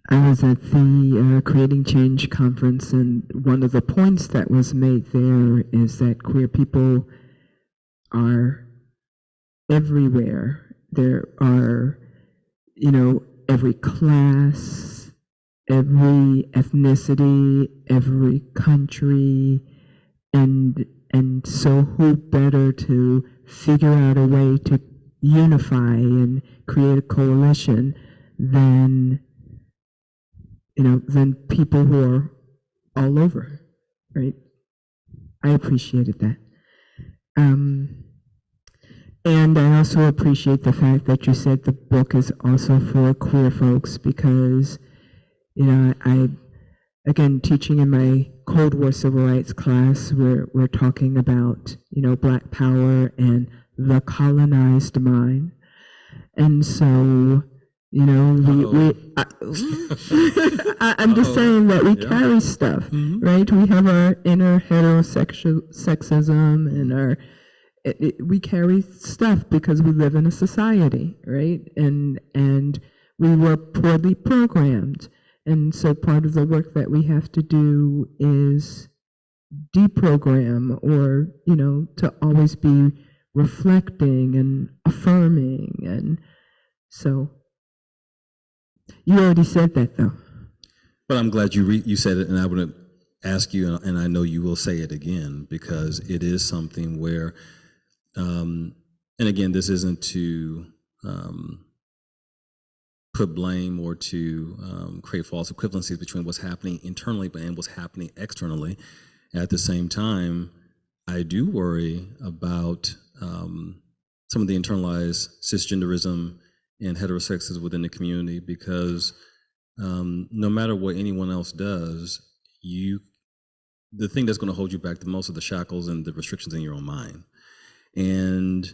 I was at the Creating Change conference, and one of the points that was made there is that queer people are everywhere. There are, every class, every ethnicity, every country, and so who better to figure out a way to unify and create a coalition than people who are all over, right? I appreciated that. And I also appreciate the fact that you said the book is also for queer folks, because, I, again, teaching in my Cold War Civil Rights class, we're talking about, Black power and the colonized mind. And so, you know, I'm just saying that we carry stuff, right? We have our inner heterosexual sexism and we carry stuff because we live in a society, right? And we were poorly programmed. And so part of the work that we have to do is deprogram, or, you know, to always be reflecting and affirming. And so you already said that, though. But I'm glad you said it, and I would ask you, and I know you will say it again, because it is something where, and again, this isn't to put blame or to create false equivalencies between what's happening internally and what's happening externally. At the same time, I do worry about some of the internalized cisgenderism and heterosexism within the community, because no matter what anyone else does, the thing that's going to hold you back the most are the shackles and the restrictions in your own mind. And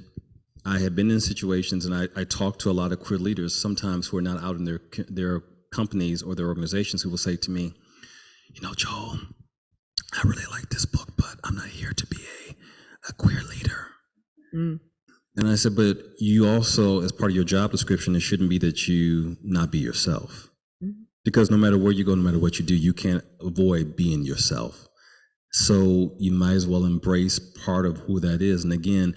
I have been in situations, and I talk to a lot of queer leaders sometimes who are not out in their companies or their organizations, who will say to me, you know, Joel, I really like this book, but I'm not here to be a queer leader. And I said, but you also, as part of your job description, it shouldn't be that you not be yourself. Because no matter where you go, no matter what you do, you can't avoid being yourself. So you might as well embrace part of who that is. And again,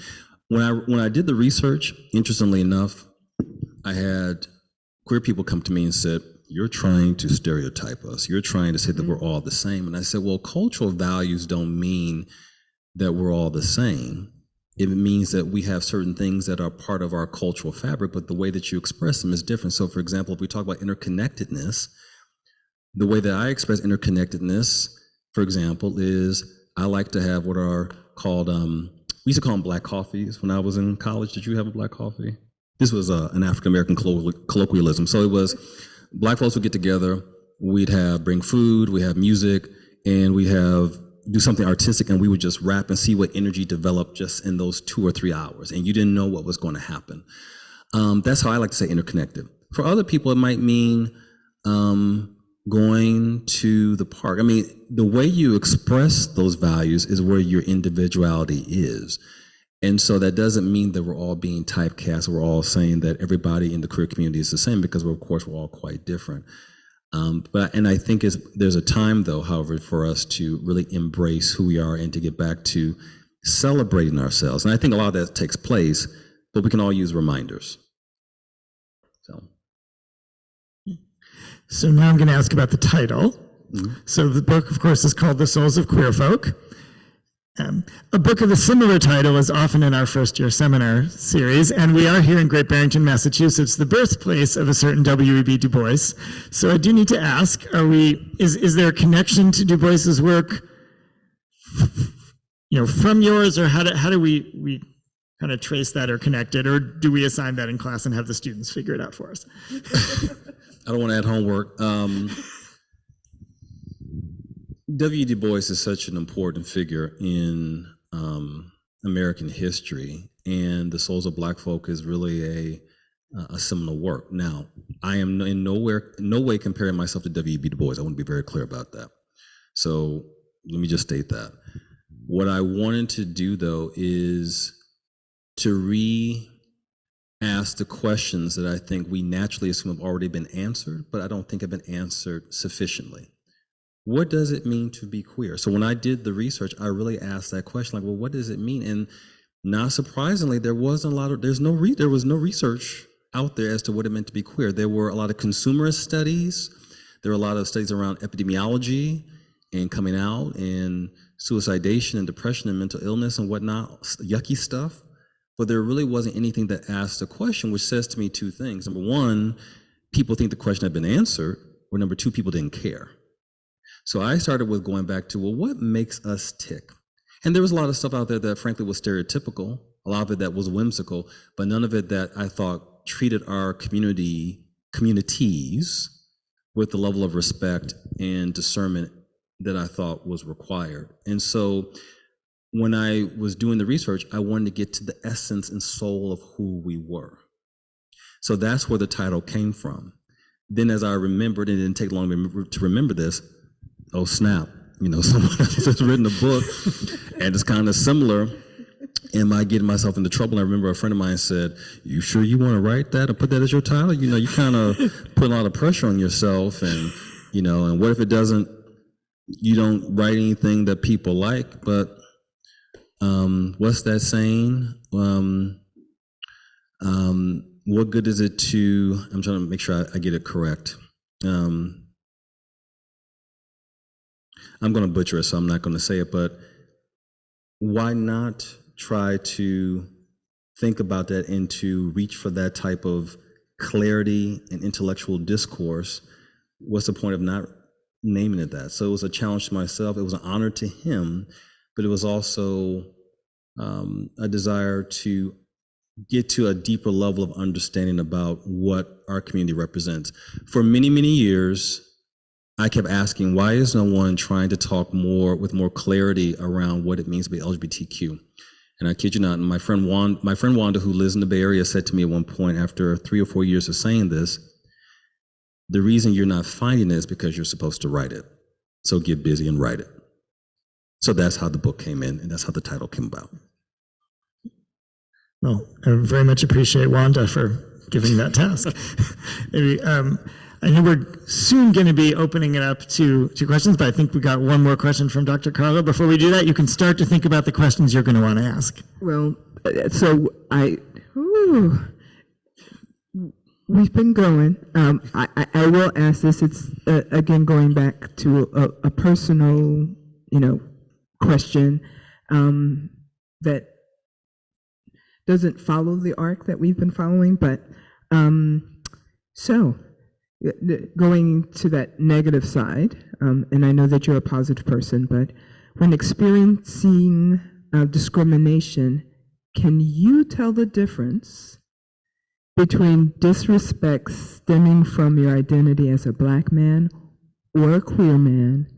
when I did the research, interestingly enough, I had queer people come to me and said, you're trying to stereotype us. You're trying to say that we're all the same. And I said, well, cultural values don't mean that we're all the same. It means that we have certain things that are part of our cultural fabric, but the way that you express them is different. So for example, if we talk about interconnectedness, the way that I express interconnectedness, for example, is I like to have what are called, we used to call them black coffees when I was in college. Did you have a black coffee? This was an African-American colloquialism. So it was, black folks would get together, we'd bring food, we have music, and we do something artistic, and we would just rap and see what energy developed just in those 2 or 3 hours, and you didn't know what was going to happen. That's how I like to say interconnected. For other people, it might mean going to the park. I mean, the way you express those values is where your individuality is. And so that doesn't mean that we're all being typecast. We're all saying that everybody in the queer community is the same, because of course we're all quite different. And I think there's a time, though, however, for us to really embrace who we are and to get back to celebrating ourselves. And I think a lot of that takes place, but we can all use reminders. So now I'm going to ask about the title. So the book, of course, is called The Souls of Queer Folk. A book of a similar title is often in our first-year seminar series, and we are here in Great Barrington, Massachusetts, the birthplace of a certain W.E.B. Du Bois. So I do need to ask, is there a connection to Du Bois's work, from yours, or how do we kind of trace that or connect it, or do we assign that in class and have the students figure it out for us? I don't want to add homework. W. Du Bois is such an important figure in American history, and The Souls of Black Folk is really a seminal work. Now, I am in no way comparing myself to W.E.B. Du Bois. I want to be very clear about that. So let me just state that. What I wanted to do, though, is to re-ask the questions that I think we naturally assume have already been answered, but I don't think have been answered sufficiently. What does it mean to be queer? So when I did the research, I really asked that question, like, well, what does it mean? And not surprisingly, there was no research out there as to what it meant to be queer. There were a lot of consumerist studies. There were a lot of studies around epidemiology and coming out and suicidation and depression and mental illness and whatnot, yucky stuff. But there really wasn't anything that asked the question, which says to me two things. Number one, people think the question had been answered, or number two, people didn't care. So I started with going back to, well, what makes us tick? And there was a lot of stuff out there that frankly was stereotypical, a lot of it that was whimsical, but none of it that I thought treated our communities with the level of respect and discernment that I thought was required. And so when I was doing the research, I wanted to get to the essence and soul of who we were. So that's where the title came from. Then as I remembered, it didn't take long to remember this, oh snap, someone else has written a book and it's kind of similar. Am I getting myself into trouble? And I remember a friend of mine said, you sure you want to write that and put that as your title? You kind of put a lot of pressure on yourself and, and what if it doesn't, you don't write anything that people like, but what's that saying? What good is it to, I'm trying to make sure I get it correct. I'm going to butcher it, so I'm not going to say it, but why not try to think about that and to reach for that type of clarity and intellectual discourse? What's the point of not naming it that? So it was a challenge to myself. It was an honor to him, but it was also a desire to get to a deeper level of understanding about what our community represents. For many, many years, I kept asking, why is no one trying to talk with more clarity around what it means to be LGBTQ? And I kid you not, my friend Wanda, who lives in the Bay Area, said to me at one point, after 3 or 4 years of saying this, the reason you're not finding it is because you're supposed to write it. So get busy and write it. So that's how the book came in, and that's how the title came about. Well, I very much appreciate Wanda for giving that task. Maybe, I know we're soon going to be opening it up to questions, but I think we got one more question from Dr. Carla. Before we do that, you can start to think about the questions you're going to want to ask. Well, so we've been going. I will ask this. It's again going back to a personal, question that doesn't follow the arc that we've been following, but so going to that negative side, and I know that you're a positive person, but when experiencing discrimination, can you tell the difference between disrespect stemming from your identity as a Black man or a queer man,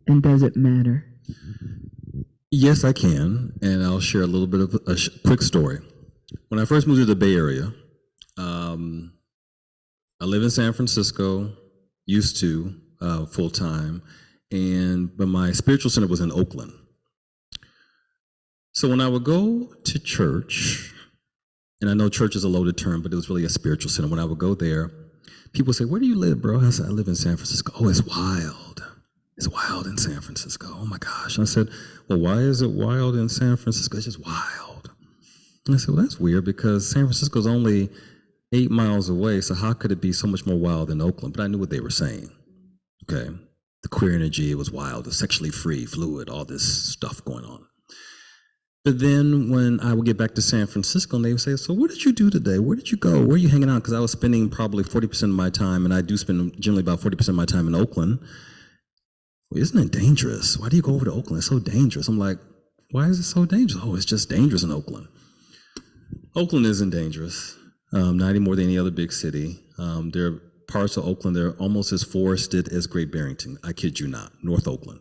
and does it matter? Yes, I can, and I'll share a little bit of a quick story. When I first moved to the Bay Area, I live in San Francisco, used to full time, but my spiritual center was in Oakland. So when I would go to church, and I know church is a loaded term, but it was really a spiritual center. When I would go there, people would say, "Where do you live, bro?" I said, "I live in San Francisco." "Oh, it's wild. It's wild in San Francisco. Oh my gosh." I said, "Well, why is it wild in San Francisco?" "It's just wild." And I said, "Well, that's weird because San Francisco is only 8 miles away, so how could it be so much more wild than Oakland?" But I knew what they were saying. Okay, the queer energy, it was wild, the sexually free, fluid, all this stuff going on. But then when I would get back to San Francisco, and they would say, "So what did you do today? Where did you go? Where are you hanging out?" Because I was spending probably 40% of my time, and I do spend generally about 40% of my time in Oakland. "Well, isn't it dangerous? Why do you go over to Oakland? It's so dangerous." I'm like, "Why is it so dangerous?" "Oh, it's just dangerous in Oakland." Oakland isn't dangerous, not any more than any other big city. There are parts of Oakland that are almost as forested as Great Barrington. I kid you not, North Oakland.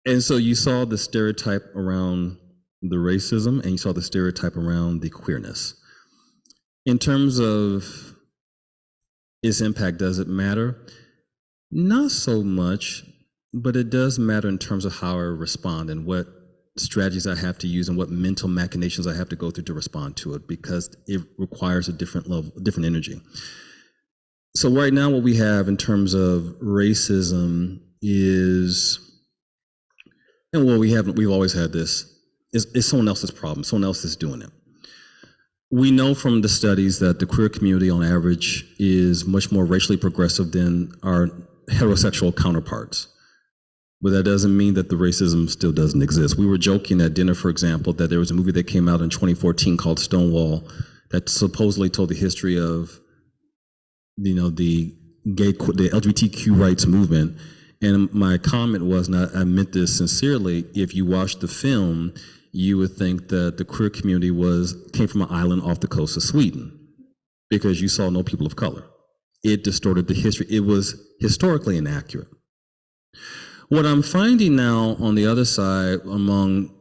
And so you saw the stereotype around the racism, and you saw the stereotype around the queerness. In terms of its impact, does it matter? Not so much, but it does matter in terms of how I respond and what strategies I have to use and what mental machinations I have to go through to respond to it, because it requires a different level, different energy. So right now what we have in terms of racism is, and well, we've always had this, is someone else's problem, someone else is doing it. We know from the studies that the queer community on average is much more racially progressive than our heterosexual counterparts. But that doesn't mean that the racism still doesn't exist. We were joking at dinner, for example, that there was a movie that came out in 2014 called Stonewall that supposedly told the history of, the LGBTQ rights movement. And my comment was, and I meant this sincerely, if you watch the film, you would think that the queer community came from an island off the coast of Sweden because you saw no people of color. It distorted the history. It was historically inaccurate. What I'm finding now on the other side among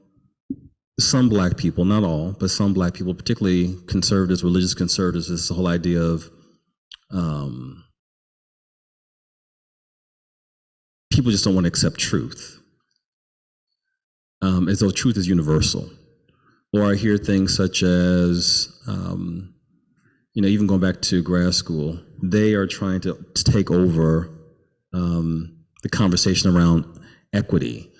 some black people, not all, but some black people, particularly conservatives, religious conservatives, is the whole idea of people just don't want to accept truth, as though truth is universal. Or I hear things such as, even going back to grad school, they are trying to take over the conversation around equity.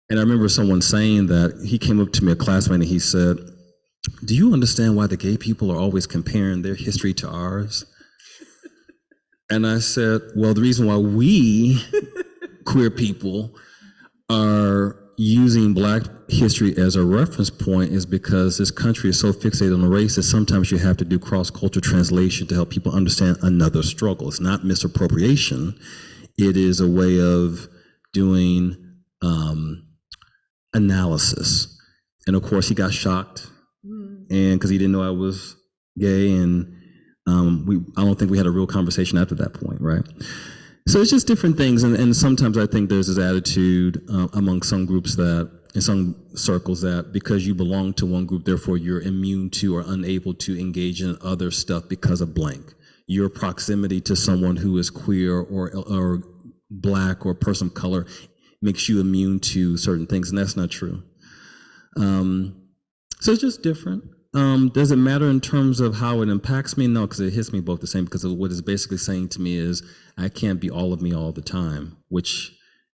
And I remember someone saying that, he came up to me, a classmate, and he said, "Do you understand why the gay people are always comparing their history to ours?" And I said, well, the reason why we queer people are using black history as a reference point is because this country is so fixated on race that sometimes you have to do cross-cultural translation to help people understand another struggle. It's not misappropriation. It is a way of doing analysis. And of course, he got shocked, and because he didn't know I was gay, and I don't think we had a real conversation after that point, right? So it's just different things, and sometimes I think there's this attitude among some groups that, in some circles, that because you belong to one group, therefore you're immune to or unable to engage in other stuff because of blank. Your proximity to someone who is queer or black or person of color makes you immune to certain things, and that's not true. So it's just different. Does it matter in terms of how it impacts me? No, because it hits me both the same, because of what it's basically saying to me is I can't be all of me all the time, which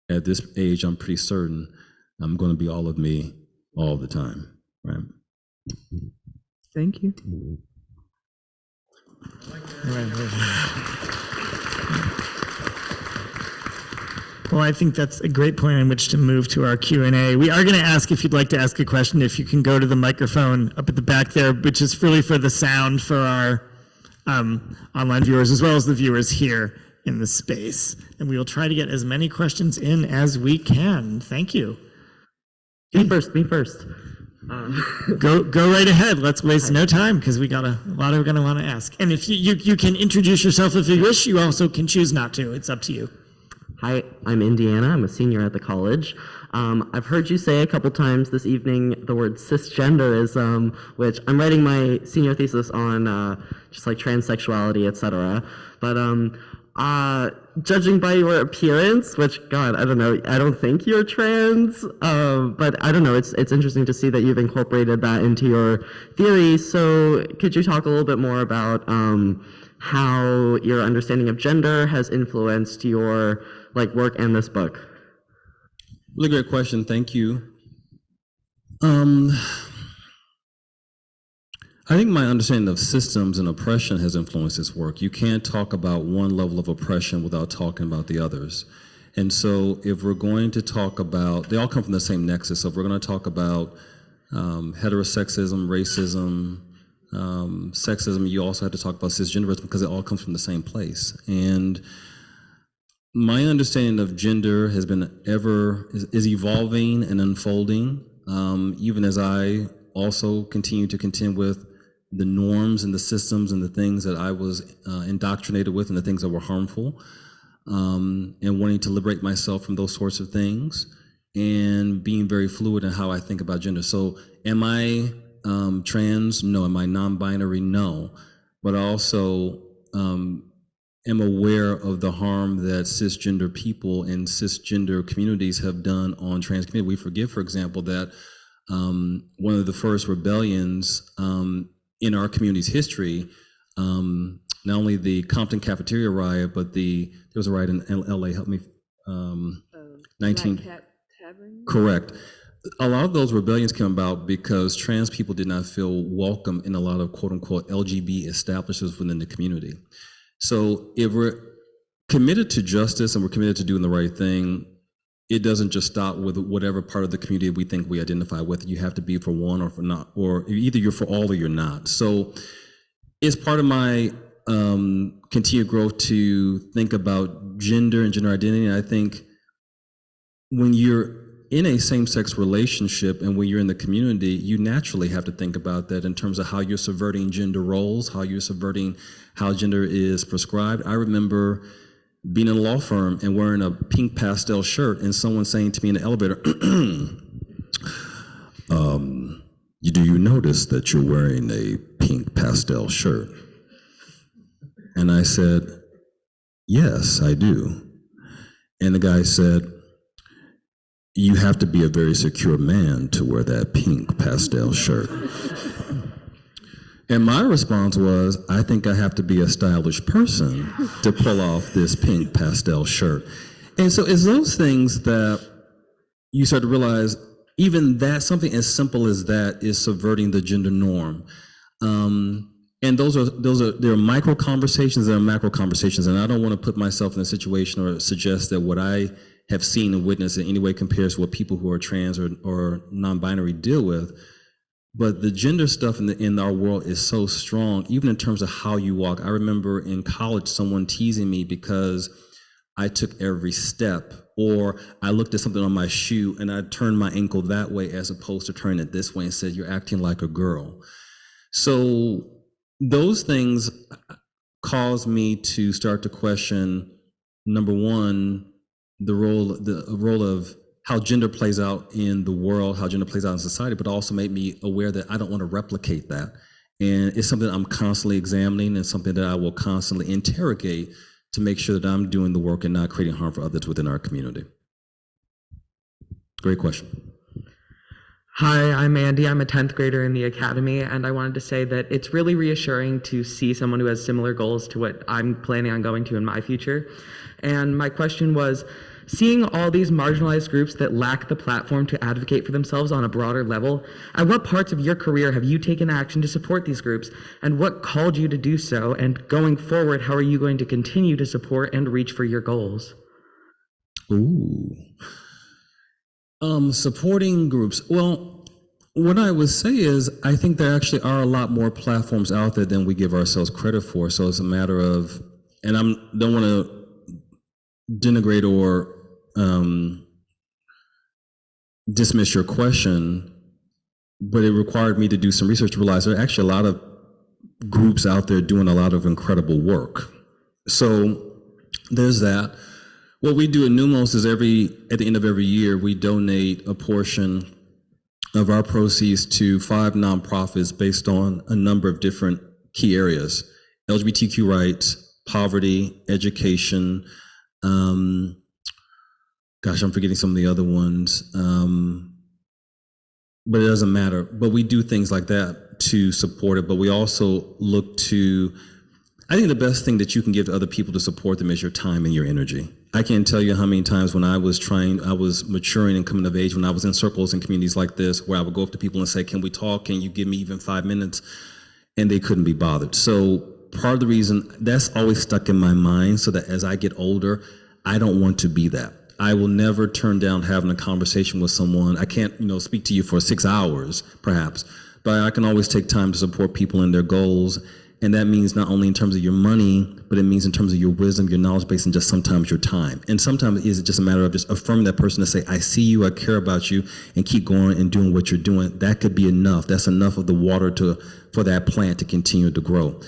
at this age I'm pretty certain I'm going to be all of me all the time, right? Thank you. Well, I think that's a great point on which to move to our Q&A. We are going to ask, if you'd like to ask a question, if you can go to the microphone up at the back there, which is really for the sound for our online viewers as well as the viewers here in the space. And we will try to get as many questions in as we can. Thank you. Me first. Go right ahead. Let's waste no time, because we got a lot we're going to want to ask. And if you can introduce yourself if you wish, you also can choose not to. It's up to you. Hi, I'm Indiana. I'm a senior at the college. I've heard you say a couple times this evening the word cisgenderism, which I'm writing my senior thesis on, just like transsexuality, etc. But judging by your appearance, which, God, I don't know, I don't think you're trans, but I don't know, it's interesting to see that you've incorporated that into your theory. So could you talk a little bit more about how your understanding of gender has influenced your work and this book? Really great question. Thank you. I think my understanding of systems and oppression has influenced this work. You can't talk about one level of oppression without talking about the others. And so if we're going to talk about, they all come from the same nexus. So if we're going to talk about heterosexism, racism, sexism, you also have to talk about cisgenderism, because it all comes from the same place. And my understanding of gender has been is evolving and unfolding, even as I also continue to contend with the norms and the systems and the things that I was indoctrinated with and the things that were harmful, and wanting to liberate myself from those sorts of things, and being very fluid in how I think about gender. So am I trans? No. Am I non-binary? No. But I also am aware of the harm that cisgender people and cisgender communities have done on trans community. We forget, for example, that one of the first rebellions in our community's history, not only the Compton cafeteria riot, but there was a riot in LA, help me, 19... Tavern? Correct. A lot of those rebellions came about because trans people did not feel welcome in a lot of quote-unquote LGBT establishments within the community. So if we're committed to justice and we're committed to doing the right thing, it doesn't just stop with whatever part of the community we think we identify with. You have to be for one or for not, or either you're for all or you're not. So it's part of my continued growth to think about gender and gender identity. And I think when you're in a same-sex relationship and when you're in the community, you naturally have to think about that in terms of how you're subverting gender roles, how you're subverting how gender is prescribed. I remember being in a law firm and wearing a pink pastel shirt and someone saying to me in the elevator, do you notice that you're wearing a pink pastel shirt? And I said, yes, I do. And the guy said, you have to be a very secure man to wear that pink pastel shirt. And my response was, I think I have to be a stylish person to pull off this pink pastel shirt. And so it's those things that you start to realize, even that, something as simple as that is subverting the gender norm. And there are micro conversations, there are macro conversations, and I don't want to put myself in a situation or suggest that what I have seen and witnessed in any way compares to what people who are trans or non-binary deal with. But the gender stuff in our world is so strong, even in terms of how you walk. I remember in college someone teasing me because I took every step, or I looked at something on my shoe and I turned my ankle that way as opposed to turning it this way and said, you're acting like a girl. So those things caused me to start to question, number one, the role of how gender plays out in the world, how gender plays out in society, but also made me aware that I don't want to replicate that. And it's something I'm constantly examining and something that I will constantly interrogate to make sure that I'm doing the work and not creating harm for others within our community. Great question. Hi, I'm Andy. I'm a 10th grader in the academy, and I wanted to say that it's really reassuring to see someone who has similar goals to what I'm planning on going to in my future. And my question was, seeing all these marginalized groups that lack the platform to advocate for themselves on a broader level, at what parts of your career have you taken action to support these groups, and what called you to do so? And going forward, how are you going to continue to support and reach for your goals? Ooh. Supporting groups. Well, what I would say is I think there actually are a lot more platforms out there than we give ourselves credit for. So it's a matter of, and I don't want to denigrate or dismiss your question, but it required me to do some research to realize there are actually a lot of groups out there doing a lot of incredible work. So there's that. What we do at Pneumos is at the end of every year, we donate a portion of our proceeds to 5 nonprofits based on a number of different key areas: LGBTQ rights, poverty, education. Gosh, I'm forgetting some of the other ones, but it doesn't matter. But we do things like that to support it, but we also look to, I think the best thing that you can give to other people to support them is your time and your energy. I can't tell you how many times when I was maturing and coming of age, when I was in circles and communities like this, where I would go up to people and say, can we talk? Can you give me even 5 minutes? And they couldn't be bothered. So part of the reason that's always stuck in my mind, so that as I get older, I don't want to be that. I will never turn down having a conversation with someone. I can't, speak to you for 6 hours, perhaps, but I can always take time to support people in their goals. And that means not only in terms of your money, but it means in terms of your wisdom, your knowledge base, and just sometimes your time. And sometimes it's just a matter of just affirming that person to say, I see you, I care about you, and keep going and doing what you're doing. That could be enough. That's enough of the water for that plant to continue to grow.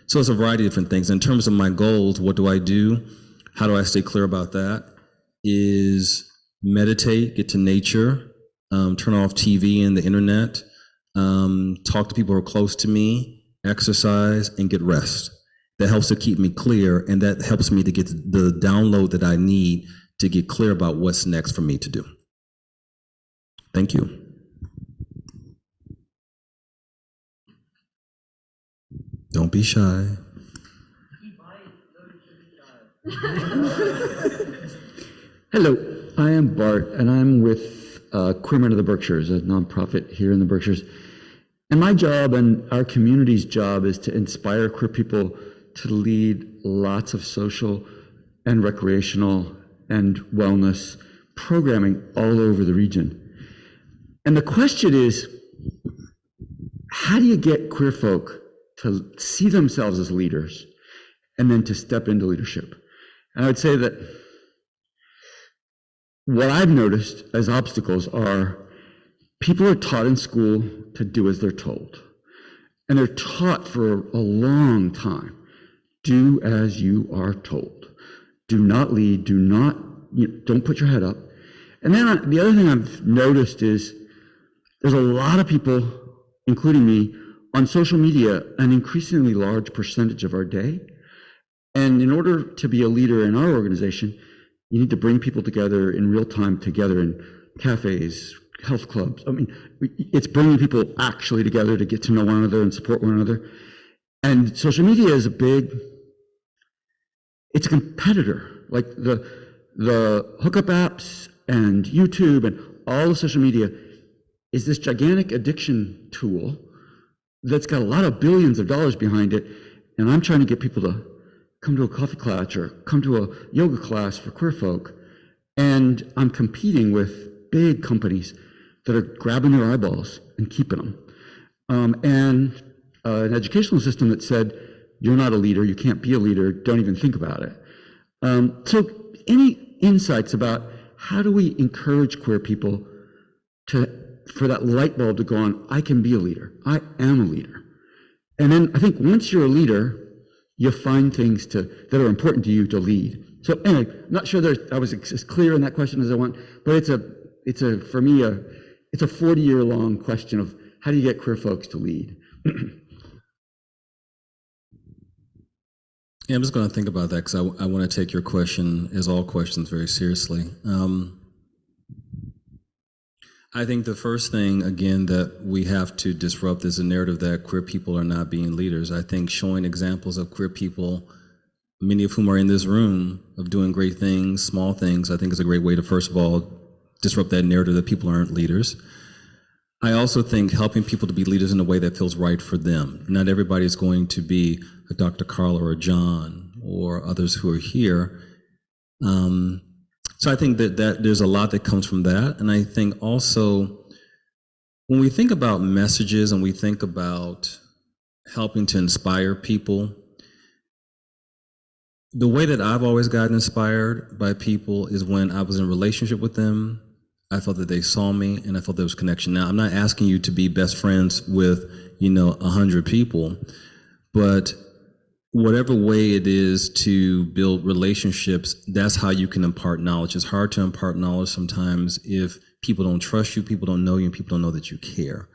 So it's a variety of different things. In terms of my goals, what do I do? How do I stay clear about that? Is meditate, get to nature, turn off TV and the internet, talk to people who are close to me, exercise, and get rest. That helps to keep me clear, and that helps me to get the download that I need to get clear about what's next for me to do. Thank you. Don't be shy. Hello, I am Bart, and I'm with Queer Men of the Berkshires, a nonprofit here in the Berkshires. And my job and our community's job is to inspire queer people to lead lots of social and recreational and wellness programming all over the region. And the question is, how do you get queer folk to see themselves as leaders and then to step into leadership? And I would say that what I've noticed as obstacles are people are taught in school to do as they're told. And they're taught for a long time, do as you are told. Do not lead, don't put your head up. And then the other thing I've noticed is there's a lot of people including me, on social media an increasingly large percentage of our day. And in order to be a leader in our organization, you need to bring people together in real time together in cafes, health clubs. I mean, it's bringing people actually together to get to know one another and support one another. And social media is it's a competitor. Like the hookup apps and YouTube and all the social media is this gigantic addiction tool that's got a lot of billions of dollars behind it. And I'm trying to get people to come to a coffee class or come to a yoga class for queer folk. And I'm competing with big companies that are grabbing their eyeballs and keeping them. And an educational system that said, you're not a leader, you can't be a leader, don't even think about it. So any insights about how do we encourage queer people for that light bulb to go on, I can be a leader, I am a leader. And then I think once you're a leader, you find things that are important to you to lead. So anyway, not sure I was as clear in that question as I want, but for me, it's a 40-year-long question of how do you get queer folks to lead? Yeah, I'm just going to think about that because I want to take your question, as all questions, very seriously. I think the first thing, again, that we have to disrupt is the narrative that queer people are not being leaders. I think showing examples of queer people, many of whom are in this room, of doing great things, small things, I think is a great way to, first of all, disrupt that narrative that people aren't leaders. I also think helping people to be leaders in a way that feels right for them. Not everybody is going to be a Dr. Carla or John or others who are here. So I think that there's a lot that comes from that. And I think also when we think about messages and we think about helping to inspire people, the way that I've always gotten inspired by people is when I was in a relationship with them, I felt that they saw me and I felt there was connection. Now, I'm not asking you to be best friends with, 100 people, but whatever way it is to build relationships, that's how you can impart knowledge. It's hard to impart knowledge sometimes if people don't trust you, people don't know you, and people don't know that you care.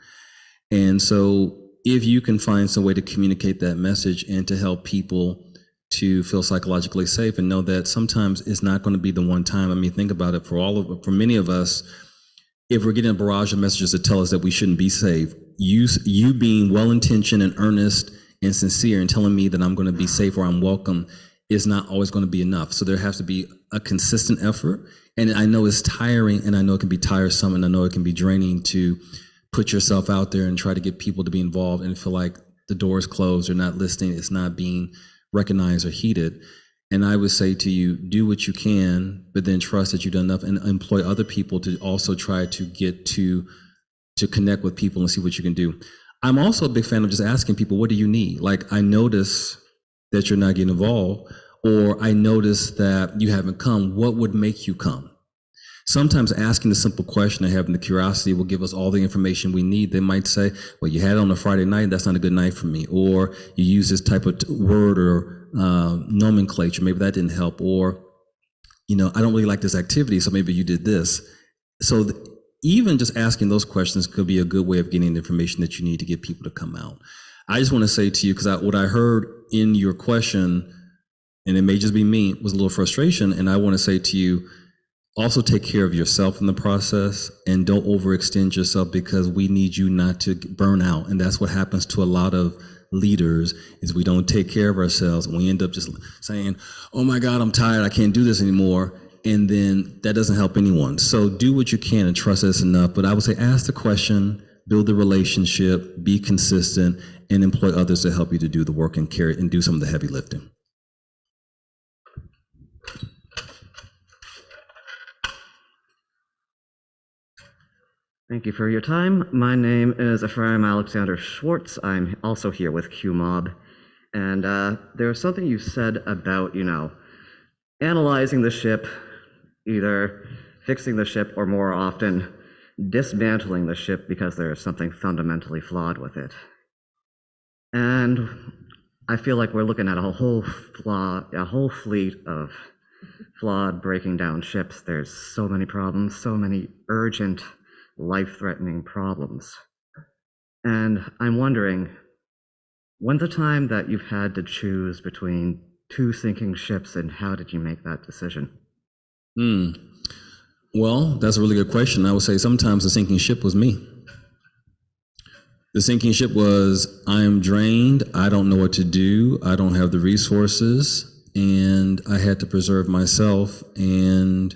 And so if you can find some way to communicate that message and to help people to feel psychologically safe and know that sometimes it's not going to be the one time. I mean, think about it, for many of us, if we're getting a barrage of messages that tell us that we shouldn't be safe, you being well-intentioned and earnest and sincere and telling me that I'm going to be safe or I'm welcome is not always going to be enough. So there has to be a consistent effort. And I know it's tiring and I know it can be tiresome and I know it can be draining to put yourself out there and try to get people to be involved and feel like the door is closed or not listening, it's not being recognized or heeded. And I would say to you, do what you can, but then trust that you've done enough and employ other people to also try to get to connect with people and see what you can do. I'm also a big fan of just asking people, what do you need? Like, I notice that you're not getting involved, or I notice that you haven't come. What would make you come? Sometimes asking the simple question and having the curiosity will give us all the information we need. They might say, well, you had it on a Friday night, that's not a good night for me. Or you use this type of word or nomenclature, maybe that didn't help. Or, I don't really like this activity, so maybe you did this. So even just asking those questions could be a good way of getting the information that you need to get people to come out. I just want to say to you, because what I heard in your question, and it may just be me, was a little frustration. And I want to say to you, also take care of yourself in the process and don't overextend yourself, because we need you not to burn out. And that's what happens to a lot of leaders, is we don't take care of ourselves and we end up just saying, oh my God, I'm tired, I can't do this anymore. And then that doesn't help anyone. So do what you can and trust us enough. But I would say ask the question, build the relationship, be consistent, and employ others to help you to do the work and carry and do some of the heavy lifting. Thank you for your time. My name is Ephraim Alexander Schwartz. I'm also here with QMob. And there was something you said about, analyzing the ship, either fixing the ship or more often dismantling the ship because there's something fundamentally flawed with it. And I feel like we're looking at a whole fleet of flawed, breaking down ships. There's so many problems, so many urgent, life-threatening problems. And I'm wondering, when's the time that you've had to choose between two sinking ships, and how did you make that decision? Well, that's a really good question. I would say sometimes the sinking ship was me. The sinking ship was, I am drained, I don't know what to do, I don't have the resources, and I had to preserve myself, and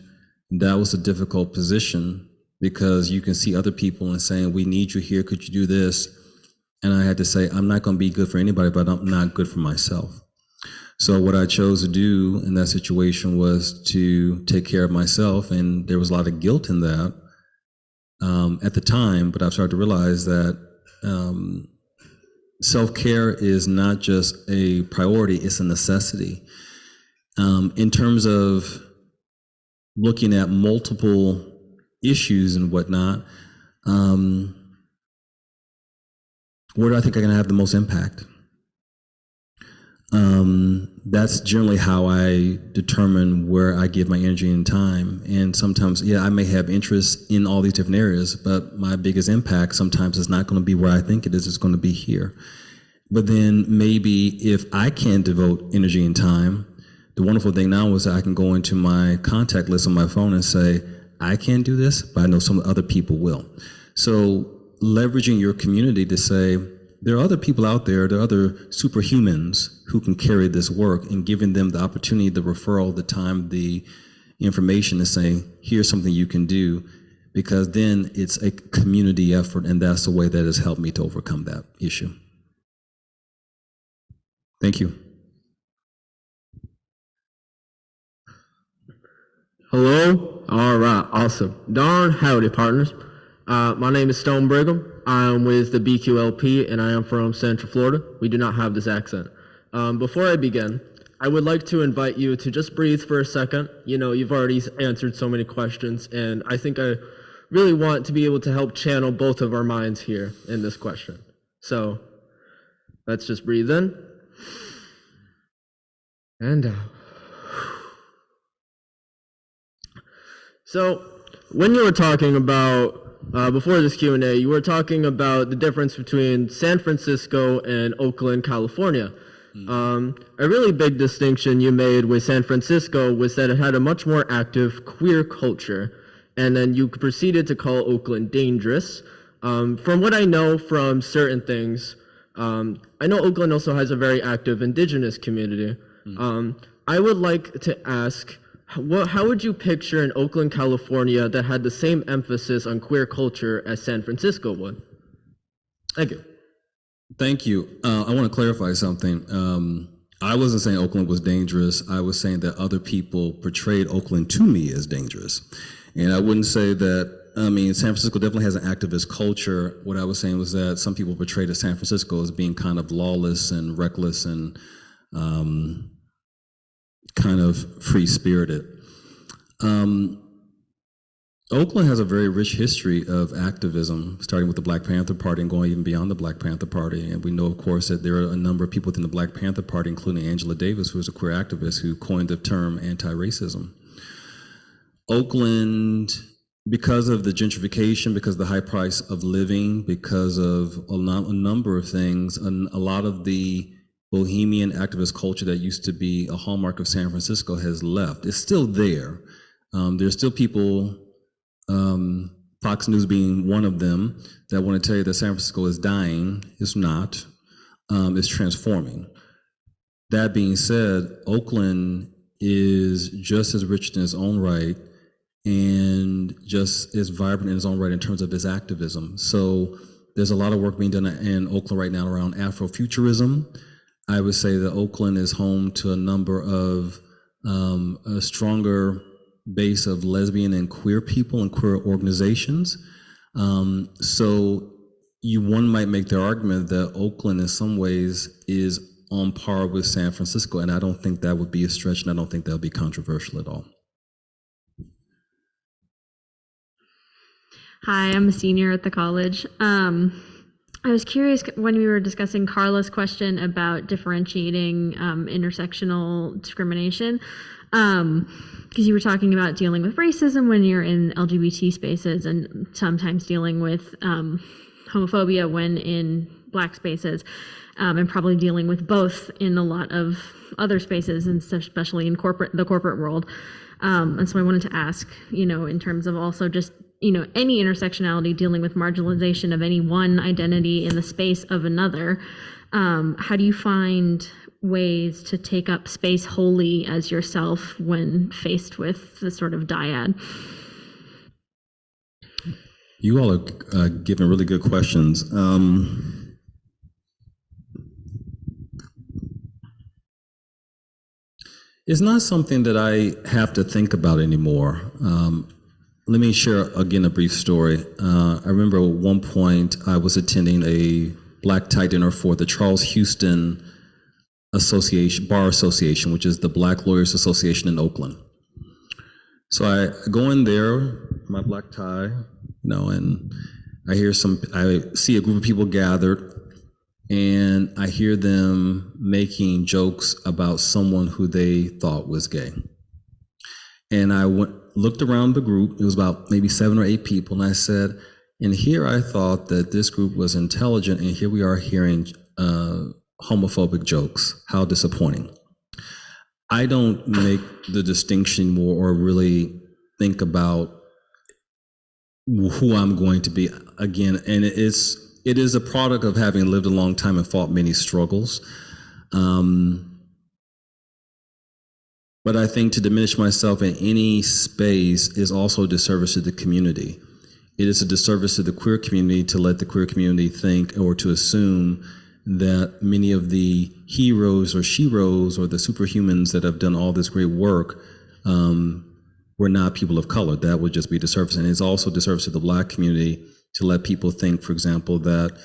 that was a difficult position because you can see other people and saying, we need you here, could you do this? And I had to say, I'm not going to be good for anybody, but I'm not good for myself. So what I chose to do in that situation was to take care of myself, and there was a lot of guilt in that at the time, but I've started to realize that self-care is not just a priority, it's a necessity. In terms of looking at multiple issues and whatnot, where do I think I'm going to have the most impact? That's generally how I determine where I give my energy and time. And sometimes, yeah, I may have interests in all these different areas, but my biggest impact sometimes is not going to be where I think it is, it's going to be here. But then maybe if I can't devote energy and time, the wonderful thing now is that I can go into my contact list on my phone and say, I can't do this, but I know some other people will. So leveraging your community to say, there are other people out there, there are other superhumans who can carry this work, and giving them the opportunity, the referral, the time, the information to say, here's something you can do, because then it's a community effort, and that's the way that has helped me to overcome that issue. Thank you. Hello? All right, awesome. Darn howdy, partners. My name is Stone Brigham. I am with the BQLP, and I am from Central Florida. We do not have this accent. Before I begin, I would like to invite you to just breathe for a second. You know, you've already answered so many questions, and I think I really want to be able to help channel both of our minds here in this question. So let's just breathe in and out. So when you were talking about before this Q&A, you were talking about the difference between San Francisco and Oakland, California. A really big distinction you made with San Francisco was that it had a much more active queer culture, and then you proceeded to call Oakland dangerous. From what I know from certain things, I know Oakland also has a very active indigenous community. I would like to ask, how would you picture an Oakland, California that had the same emphasis on queer culture as San Francisco would? Thank you. Thank you. I want to clarify something. I wasn't saying Oakland was dangerous. I was saying that other people portrayed Oakland to me as dangerous. And I wouldn't say that, I mean, San Francisco definitely has an activist culture. What I was saying was that some people portrayed San Francisco as being kind of lawless and reckless and kind of free-spirited. Oakland has a very rich history of activism, starting with the Black Panther Party and going even beyond the Black Panther Party. And we know, of course, that there are a number of people within the Black Panther Party, including Angela Davis, who is a queer activist, who coined the term anti-racism. Oakland, because of the gentrification, because of the high price of living, because of a number of things, a lot of the bohemian activist culture that used to be a hallmark of San Francisco has left. It's still there. There's still people, Fox News being one of them, that want to tell you that San Francisco is dying. It's not. It's transforming. That being said, Oakland is just as rich in its own right and just as vibrant in its own right in terms of its activism. So there's a lot of work being done in Oakland right now around Afrofuturism. I would say that Oakland is home to a number of a stronger base of lesbian and queer people and queer organizations. So one might make the argument that Oakland in some ways is on par with San Francisco, and I don't think that would be a stretch, and I don't think that would be controversial at all. Hi, I'm a senior at the college. I was curious when we were discussing Carla's question about differentiating intersectional discrimination, because you were talking about dealing with racism when you're in LGBT spaces and sometimes dealing with homophobia when in Black spaces, and probably dealing with both in a lot of other spaces, and especially in the corporate world. And so I wanted to ask, in terms of also just, any intersectionality dealing with marginalization of any one identity in the space of another, how do you find ways to take up space wholly as yourself when faced with the sort of dyad? You all are giving really good questions. It's not something that I have to think about anymore. Let me share again a brief story. I remember at one point I was attending a black tie dinner for the Charles Houston Bar Association, which is the Black Lawyers Association in Oakland. So I go in there, my black tie, and I see a group of people gathered, and I hear them making jokes about someone who they thought was gay. And I looked around the group, it was about maybe 7 or 8 people, and I said, and here I thought that this group was intelligent, and here we are hearing homophobic jokes. How disappointing. I don't make the distinction more or really think about who I'm going to be again, and it is a product of having lived a long time and fought many struggles. But I think to diminish myself in any space is also a disservice to the community. It is a disservice to the queer community to let the queer community think or to assume that many of the heroes or sheroes or the superhumans that have done all this great work were not people of color. That would just be disservice. And it's also disservice to the Black community to let people think, for example, that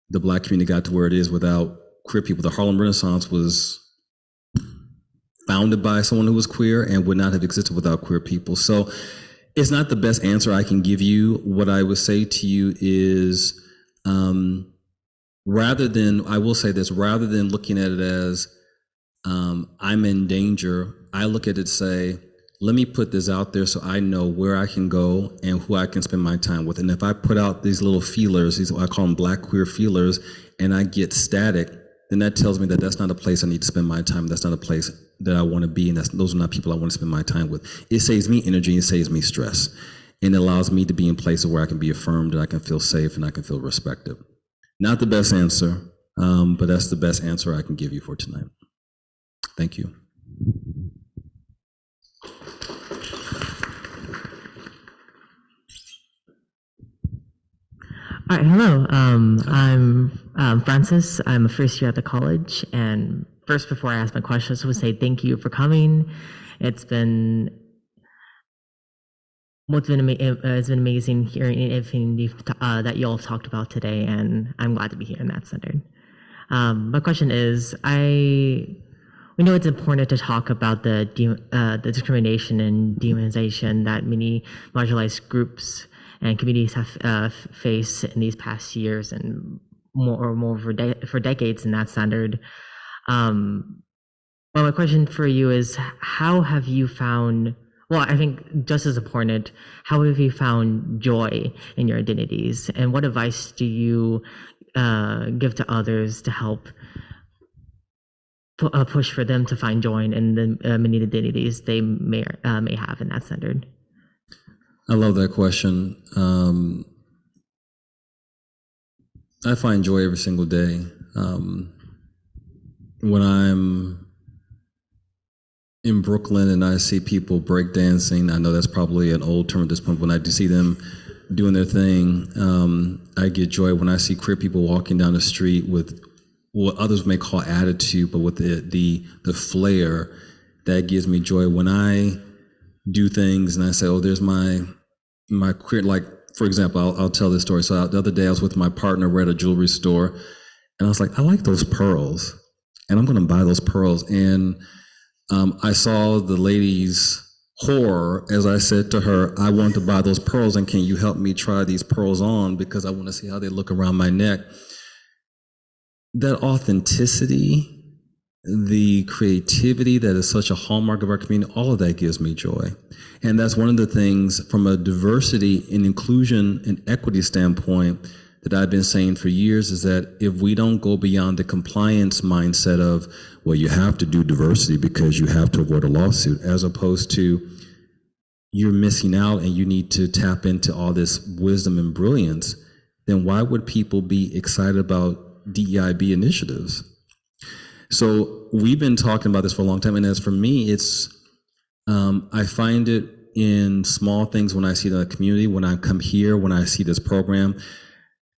the Black community got to where it is without queer people. The Harlem Renaissance was founded by someone who was queer and would not have existed without queer people. So it's not the best answer I can give you. What I would say to you is, rather than looking at it as I'm in danger, I look at it say, let me put this out there so I know where I can go and who I can spend my time with. And if I put out these little feelers, I call them Black queer feelers, and I get static, then that tells me that that's not a place I need to spend my time. That's not a place that I want to be, and those are not people I want to spend my time with. It saves me energy, it saves me stress, and it allows me to be in places where I can be affirmed and I can feel safe and I can feel respected. Not the best answer, but that's the best answer I can give you for tonight. Thank you. All right, hello. I'm Francis. I'm a first year at the college. And first, before I ask my questions, I want to say thank you for coming. It's been amazing hearing everything that you all have talked about today, and I'm glad to be here in that center. My question is, we know it's important to talk about the discrimination and demonization that many marginalized groups and communities have faced in these past years and more for decades in that standard. Well, my question for you is, how have you found, well, I think just as important, how have you found joy in your identities? And what advice do you give to others to help push for them to find joy in the many identities they may have in that standard? I love that question. I find joy every single day. When I'm in Brooklyn and I see people breakdancing, I know that's probably an old term at this point. When I see them doing their thing, I get joy. When I see queer people walking down the street with what others may call attitude, but with the flair, that gives me joy. When I do things and I say, oh, there's my queer, like, for example, I'll tell this story. So the other day I was with my partner, we're at a jewelry store, and I was like, I like those pearls, and I'm gonna buy those pearls. And I saw the lady's horror as I said to her, I want to buy those pearls, and can you help me try these pearls on because I want to see how they look around my neck. That authenticity, the creativity that is such a hallmark of our community, all of that gives me joy. And that's one of the things from a diversity and inclusion and equity standpoint that I've been saying for years is that if we don't go beyond the compliance mindset of, well, you have to do diversity because you have to avoid a lawsuit, as opposed to you're missing out and you need to tap into all this wisdom and brilliance, then why would people be excited about DEIB initiatives? So we've been talking about this for a long time, and as for me, it's I find it in small things when I see the community, when I come here, when I see this program.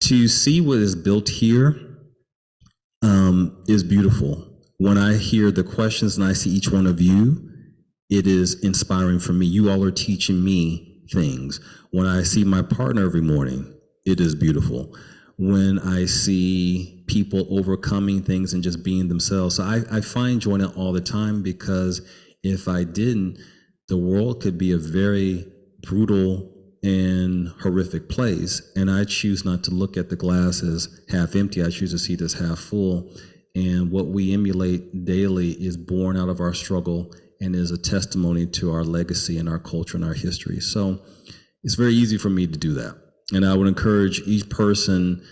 To see what is built here is beautiful. When I hear the questions and I see each one of you, it is inspiring for me. You all are teaching me things. When I see my partner every morning, it is beautiful. When I see people overcoming things and just being themselves. So I find joy in it all the time, because if I didn't, the world could be a very brutal and horrific place. And I choose not to look at the glass as half empty. I choose to see this half full. And what we emulate daily is born out of our struggle and is a testimony to our legacy and our culture and our history. So it's very easy for me to do that. And I would encourage each person,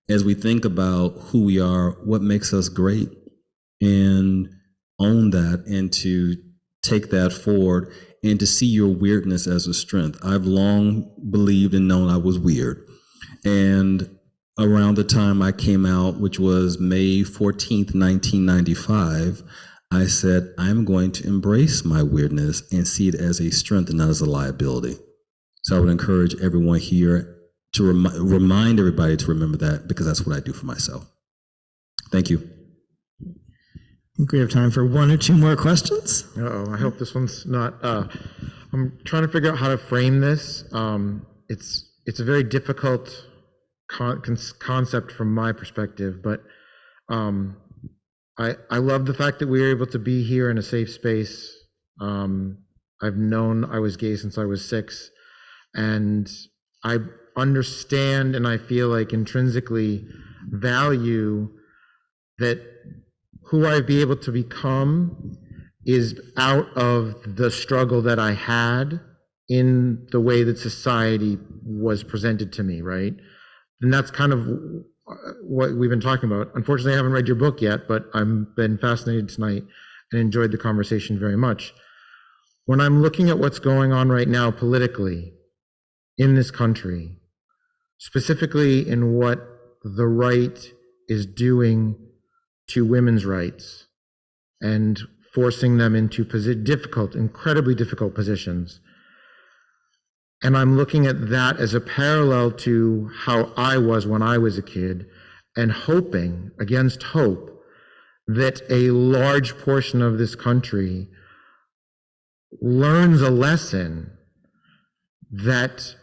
as we think about who we are, what makes us great, and own that, and to take that forward, and to see your weirdness as a strength. I've long believed and known I was weird. And around the time I came out, which was May 14th, 1995, I said, I'm going to embrace my weirdness and see it as a strength and not as a liability. So I would encourage everyone here to remind everybody to remember that, because that's what I do for myself. Thank you. I think we have time for one or two more questions. I hope this one's not, I'm trying to figure out how to frame this. It's a very difficult concept from my perspective, but I love the fact that we are able to be here in a safe space. I've known I was gay since I was 6, and I understand and I feel like intrinsically value that who I'd be able to become is out of the struggle that I had in the way that society was presented to me, right? And that's kind of what we've been talking about. Unfortunately, I haven't read your book yet, but I've been fascinated tonight and enjoyed the conversation very much. When I'm looking at what's going on right now politically in this country, specifically in what the right is doing to women's rights and forcing them into difficult, incredibly difficult positions. And I'm looking at that as a parallel to how I was when I was a kid, and hoping, against hope, that a large portion of this country learns a lesson that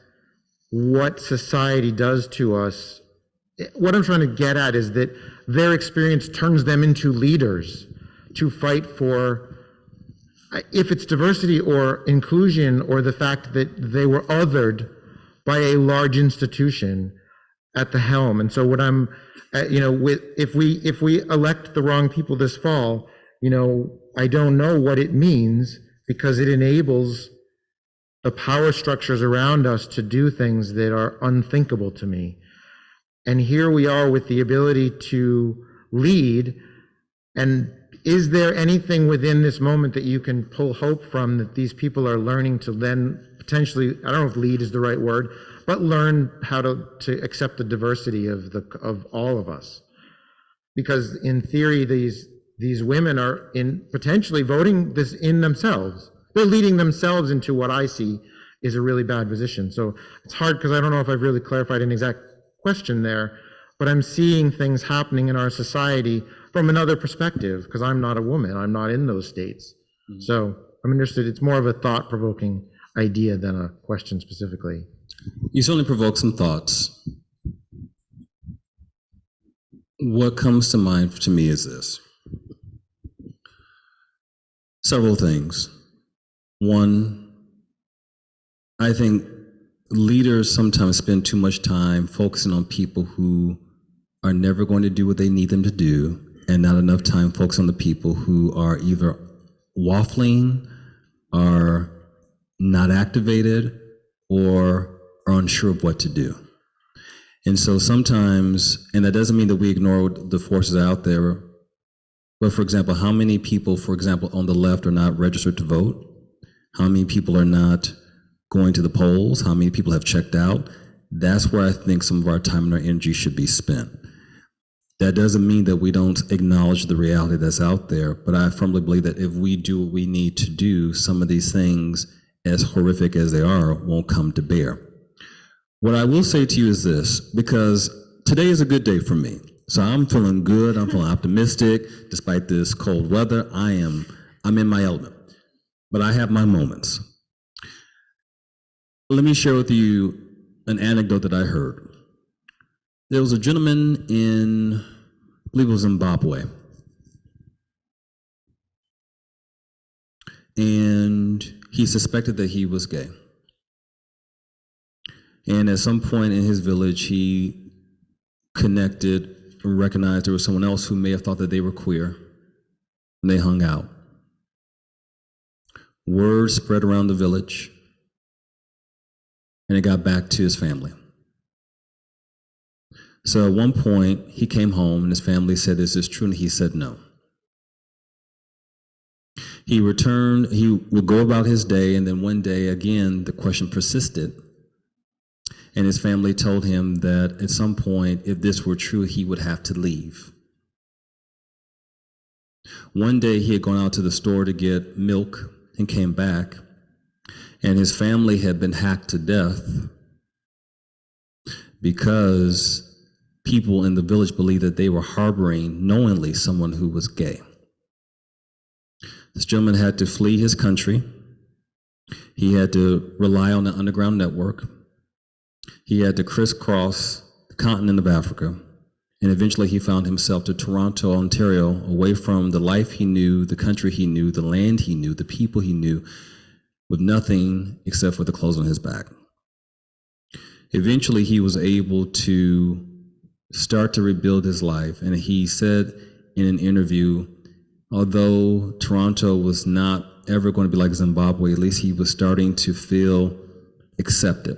what society does to us, what I'm trying to get at is that their experience turns them into leaders to fight for, if it's diversity or inclusion, or the fact that they were othered by a large institution at the helm. And so what I'm, if we elect the wrong people this fall, I don't know what it means, because it enables the power structures around us to do things that are unthinkable to me. And here we are with the ability to lead. And is there anything within this moment that you can pull hope from, that these people are learning to then potentially, I don't know if lead is the right word, but learn how to accept the diversity of all of us? Because in theory, these women are potentially voting this in themselves. They're leading themselves into what I see is a really bad position. So it's hard, because I don't know if I've really clarified an exact question there, but I'm seeing things happening in our society from another perspective, because I'm not a woman, I'm not in those states. Mm-hmm. So I'm interested, it's more of a thought-provoking idea than a question specifically. You certainly provoke some thoughts. What comes to mind to me is this. Several things. One, I think leaders sometimes spend too much time focusing on people who are never going to do what they need them to do, and not enough time focusing on the people who are either waffling, are not activated, or are unsure of what to do. And so sometimes, and that doesn't mean that we ignore the forces out there, but for example, how many people, for example, on the left are not registered to vote? How many people are not going to the polls? How many people have checked out? That's where I think some of our time and our energy should be spent. That doesn't mean that we don't acknowledge the reality that's out there, but I firmly believe that if we do what we need to do, some of these things, as horrific as they are, won't come to bear. What I will say to you is this, because today is a good day for me. So I'm feeling good, I'm feeling optimistic, despite this cold weather. I'm in my element, but I have my moments. Let me share with you an anecdote that I heard. There was a gentleman in, I believe it was Zimbabwe, and he suspected that he was gay. And at some point in his village, he connected or recognized there was someone else who may have thought that they were queer, and they hung out. Word spread around the village, and it got back to his family. So at one point, he came home, and his family said, "Is this true?" And he said no. He returned, he would go about his day, and then one day, again, the question persisted. And his family told him that at some point, if this were true, he would have to leave. One day, he had gone out to the store to get milk and came back, and his family had been hacked to death because people in the village believed that they were harboring knowingly someone who was gay. This gentleman had to flee his country. He had to rely on the underground network. He had to crisscross the continent of Africa. And eventually he found himself to Toronto, Ontario, away from the life he knew, the country he knew, the land he knew, the people he knew, with nothing except for the clothes on his back. Eventually he was able to start to rebuild his life. And he said in an interview, although Toronto was not ever going to be like Zimbabwe, at least he was starting to feel accepted.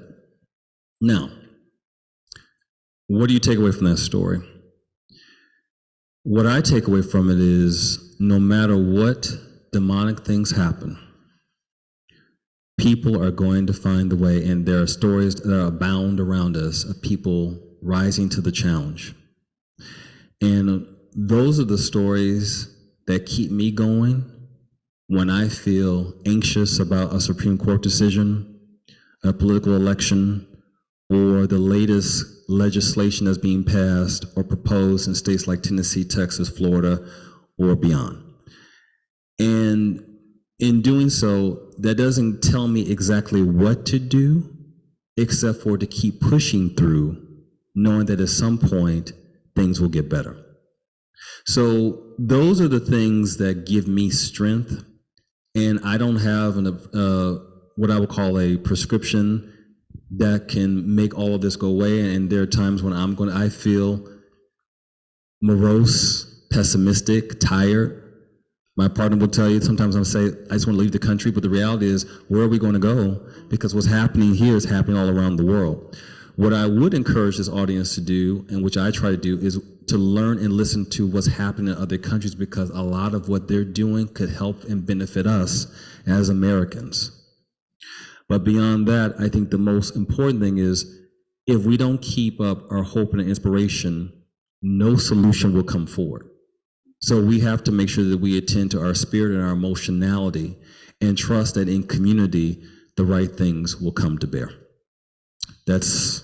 Now, what do you take away from that story? What I take away from it is no matter what demonic things happen, people are going to find the way, and there are stories that abound around us of people rising to the challenge. And those are the stories that keep me going when I feel anxious about a Supreme Court decision, a political election, or the latest legislation that's being passed or proposed in states like Tennessee, Texas, Florida, or beyond. And in doing so, that doesn't tell me exactly what to do, except for to keep pushing through, knowing that at some point, things will get better. So those are the things that give me strength, and I don't have what I would call a prescription that can make all of this go away. And there are times when I feel morose, pessimistic, tired. My partner will tell you sometimes I'll say, I just want to leave the country, but the reality is, where are we going to go? Because what's happening here is happening all around the world. What I would encourage this audience to do, and which I try to do, is to learn and listen to what's happening in other countries, because a lot of what they're doing could help and benefit us as Americans. But beyond that, I think the most important thing is, if we don't keep up our hope and inspiration, no solution will come forward. So we have to make sure that we attend to our spirit and our emotionality and trust that in community, the right things will come to bear. That's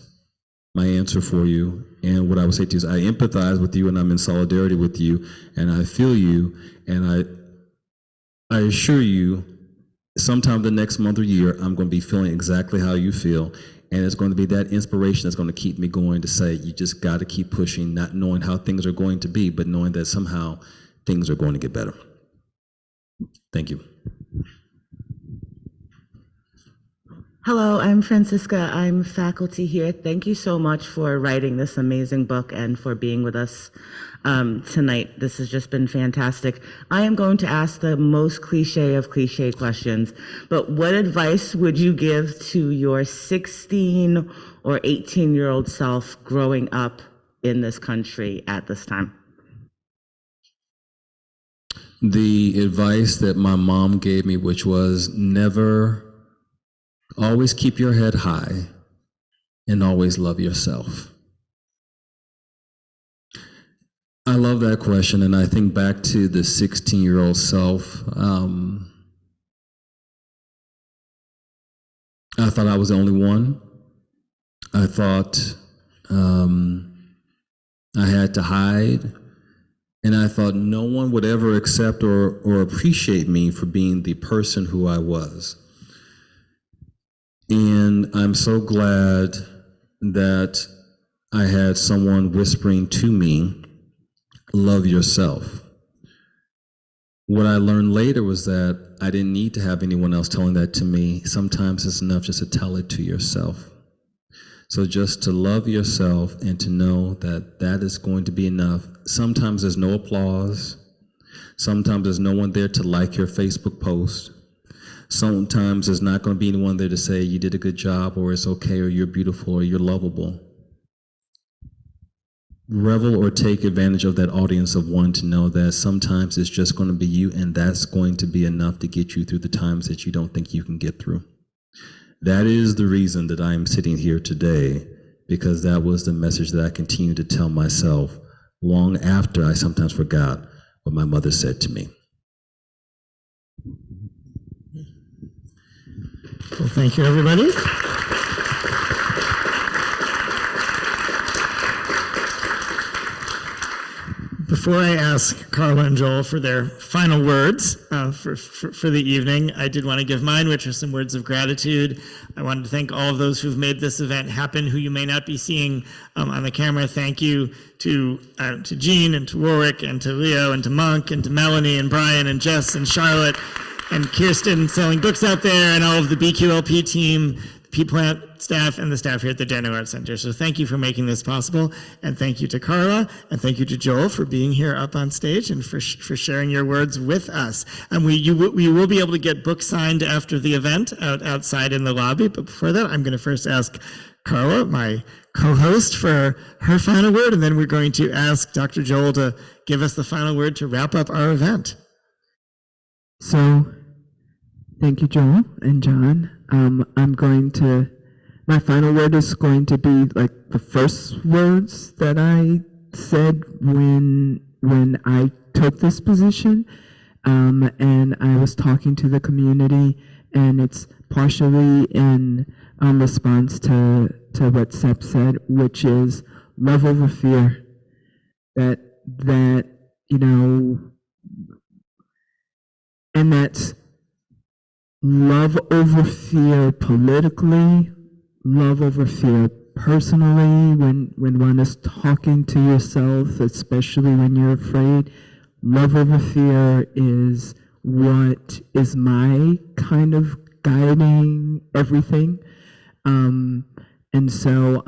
my answer for you. And what I would say to you is, I empathize with you and I'm in solidarity with you and I feel you, and I assure you, sometime the next month or year, I'm going to be feeling exactly how you feel. And it's going to be that inspiration that's going to keep me going to say, you just got to keep pushing, not knowing how things are going to be, but knowing that somehow things are going to get better. Thank you. Hello, I'm Francisca. I'm faculty here. Thank you so much for writing this amazing book and for being with us tonight. This has just been fantastic. I am going to ask the most cliche of cliche questions, but what advice would you give to your 16 or 18-year-old self growing up in this country at this time? The advice that my mom gave me, which was always keep your head high and always love yourself. I love that question, and I think back to the 16-year-old self. I thought I was the only one. I thought I had to hide, and I thought no one would ever accept or appreciate me for being the person who I was. And I'm so glad that I had someone whispering to me, love yourself. What I learned later was that I didn't need to have anyone else telling that to me. Sometimes it's enough just to tell it to yourself. So just to love yourself and to know that that is going to be enough. Sometimes there's no applause. Sometimes there's no one there to like your Facebook post. Sometimes there's not going to be anyone there to say you did a good job, or it's okay, or you're beautiful, or you're lovable. Revel or take advantage of that audience of one to know that sometimes it's just going to be you, and that's going to be enough to get you through the times that you don't think you can get through. That is the reason that I am sitting here today, because that was the message that I continue to tell myself long after I sometimes forgot what my mother said to me. Well, thank you, everybody. Before I ask Carla and Joel for their final words for the evening, I did want to give mine, which are some words of gratitude. I wanted to thank all of those who've made this event happen, who you may not be seeing on the camera. Thank you to Jean and to Warwick and to Leo and to Monk and to Melanie and Brian and Jess and Charlotte and Kirsten selling books out there, and all of the BQLP team, P-Plant staff, and the staff here at the Dano Arts Center. So thank you for making this possible, and thank you to Carla, and thank you to Joel for being here up on stage and for sharing your words with us. And we will be able to get books signed after the event outside in the lobby, but before that, I'm going to first ask Carla, my co-host, for her final word, and then we're going to ask Dr. Joel to give us the final word to wrap up our event. So, thank you, Joel and John. My final word is going to be like the first words that I said when I took this position, and I was talking to the community, and it's partially in response to what Sep said, which is love over fear. That and that's love over fear politically, love over fear personally, when one is talking to yourself, especially when you're afraid. Love over fear is what is my kind of guiding everything. And so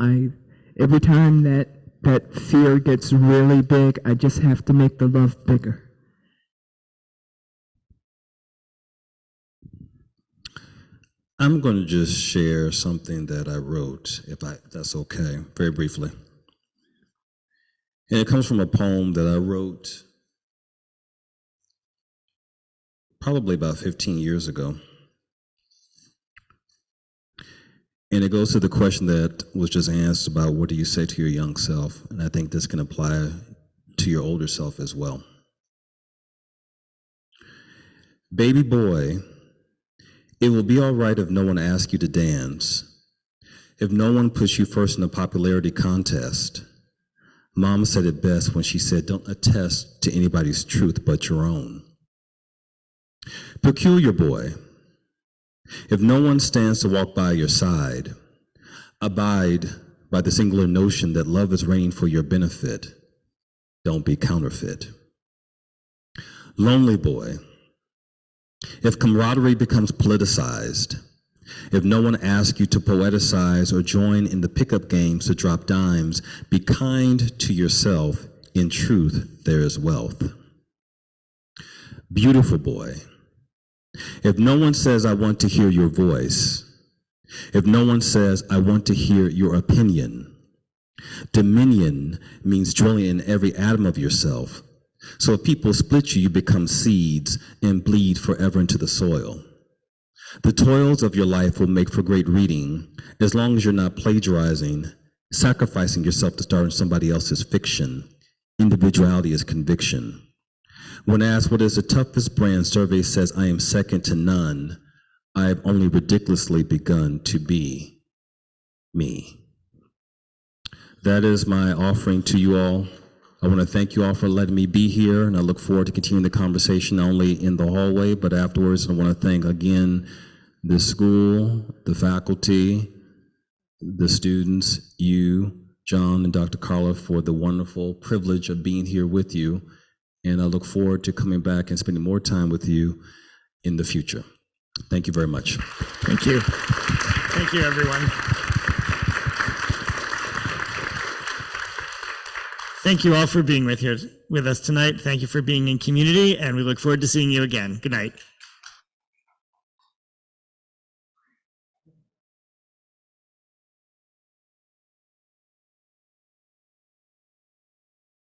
every time that fear gets really big, I just have to make the love bigger. I'm going to just share something that I wrote, if that's okay, very briefly. And it comes from a poem that I wrote probably about 15 years ago. And it goes to the question that was just asked about what do you say to your young self? And I think this can apply to your older self as well. Baby boy, it will be all right if no one asks you to dance, if no one puts you first in a popularity contest. Mom said it best when she said, don't attest to anybody's truth but your own. Peculiar boy, if no one stands to walk by your side, abide by the singular notion that love is reigning for your benefit. Don't be counterfeit. Lonely boy, if camaraderie becomes politicized, if no one asks you to poeticize or join in the pickup games to drop dimes, be kind to yourself. In truth, there is wealth. Beautiful boy, if no one says I want to hear your voice, If no one says, I want to hear your opinion. Dominion means dwelling in every atom of yourself. So if people split you, you become seeds and bleed forever into the soil. The toils of your life will make for great reading as long as you're not plagiarizing, sacrificing yourself to star in somebody else's fiction. Individuality is conviction. When asked what is the toughest brand, survey says, I am second to none. I have only ridiculously begun to be me. That is my offering to you all. I want to thank you all for letting me be here, and I look forward to continuing the conversation not only in the hallway, but afterwards. And I want to thank again the school, the faculty, the students, you, John and Dr. Carla, for the wonderful privilege of being here with you. And I look forward to coming back and spending more time with you in the future. Thank you very much. Thank you. Thank you, everyone. Thank you all for being with us tonight. Thank you for being in community, and we look forward to seeing you again. Good night.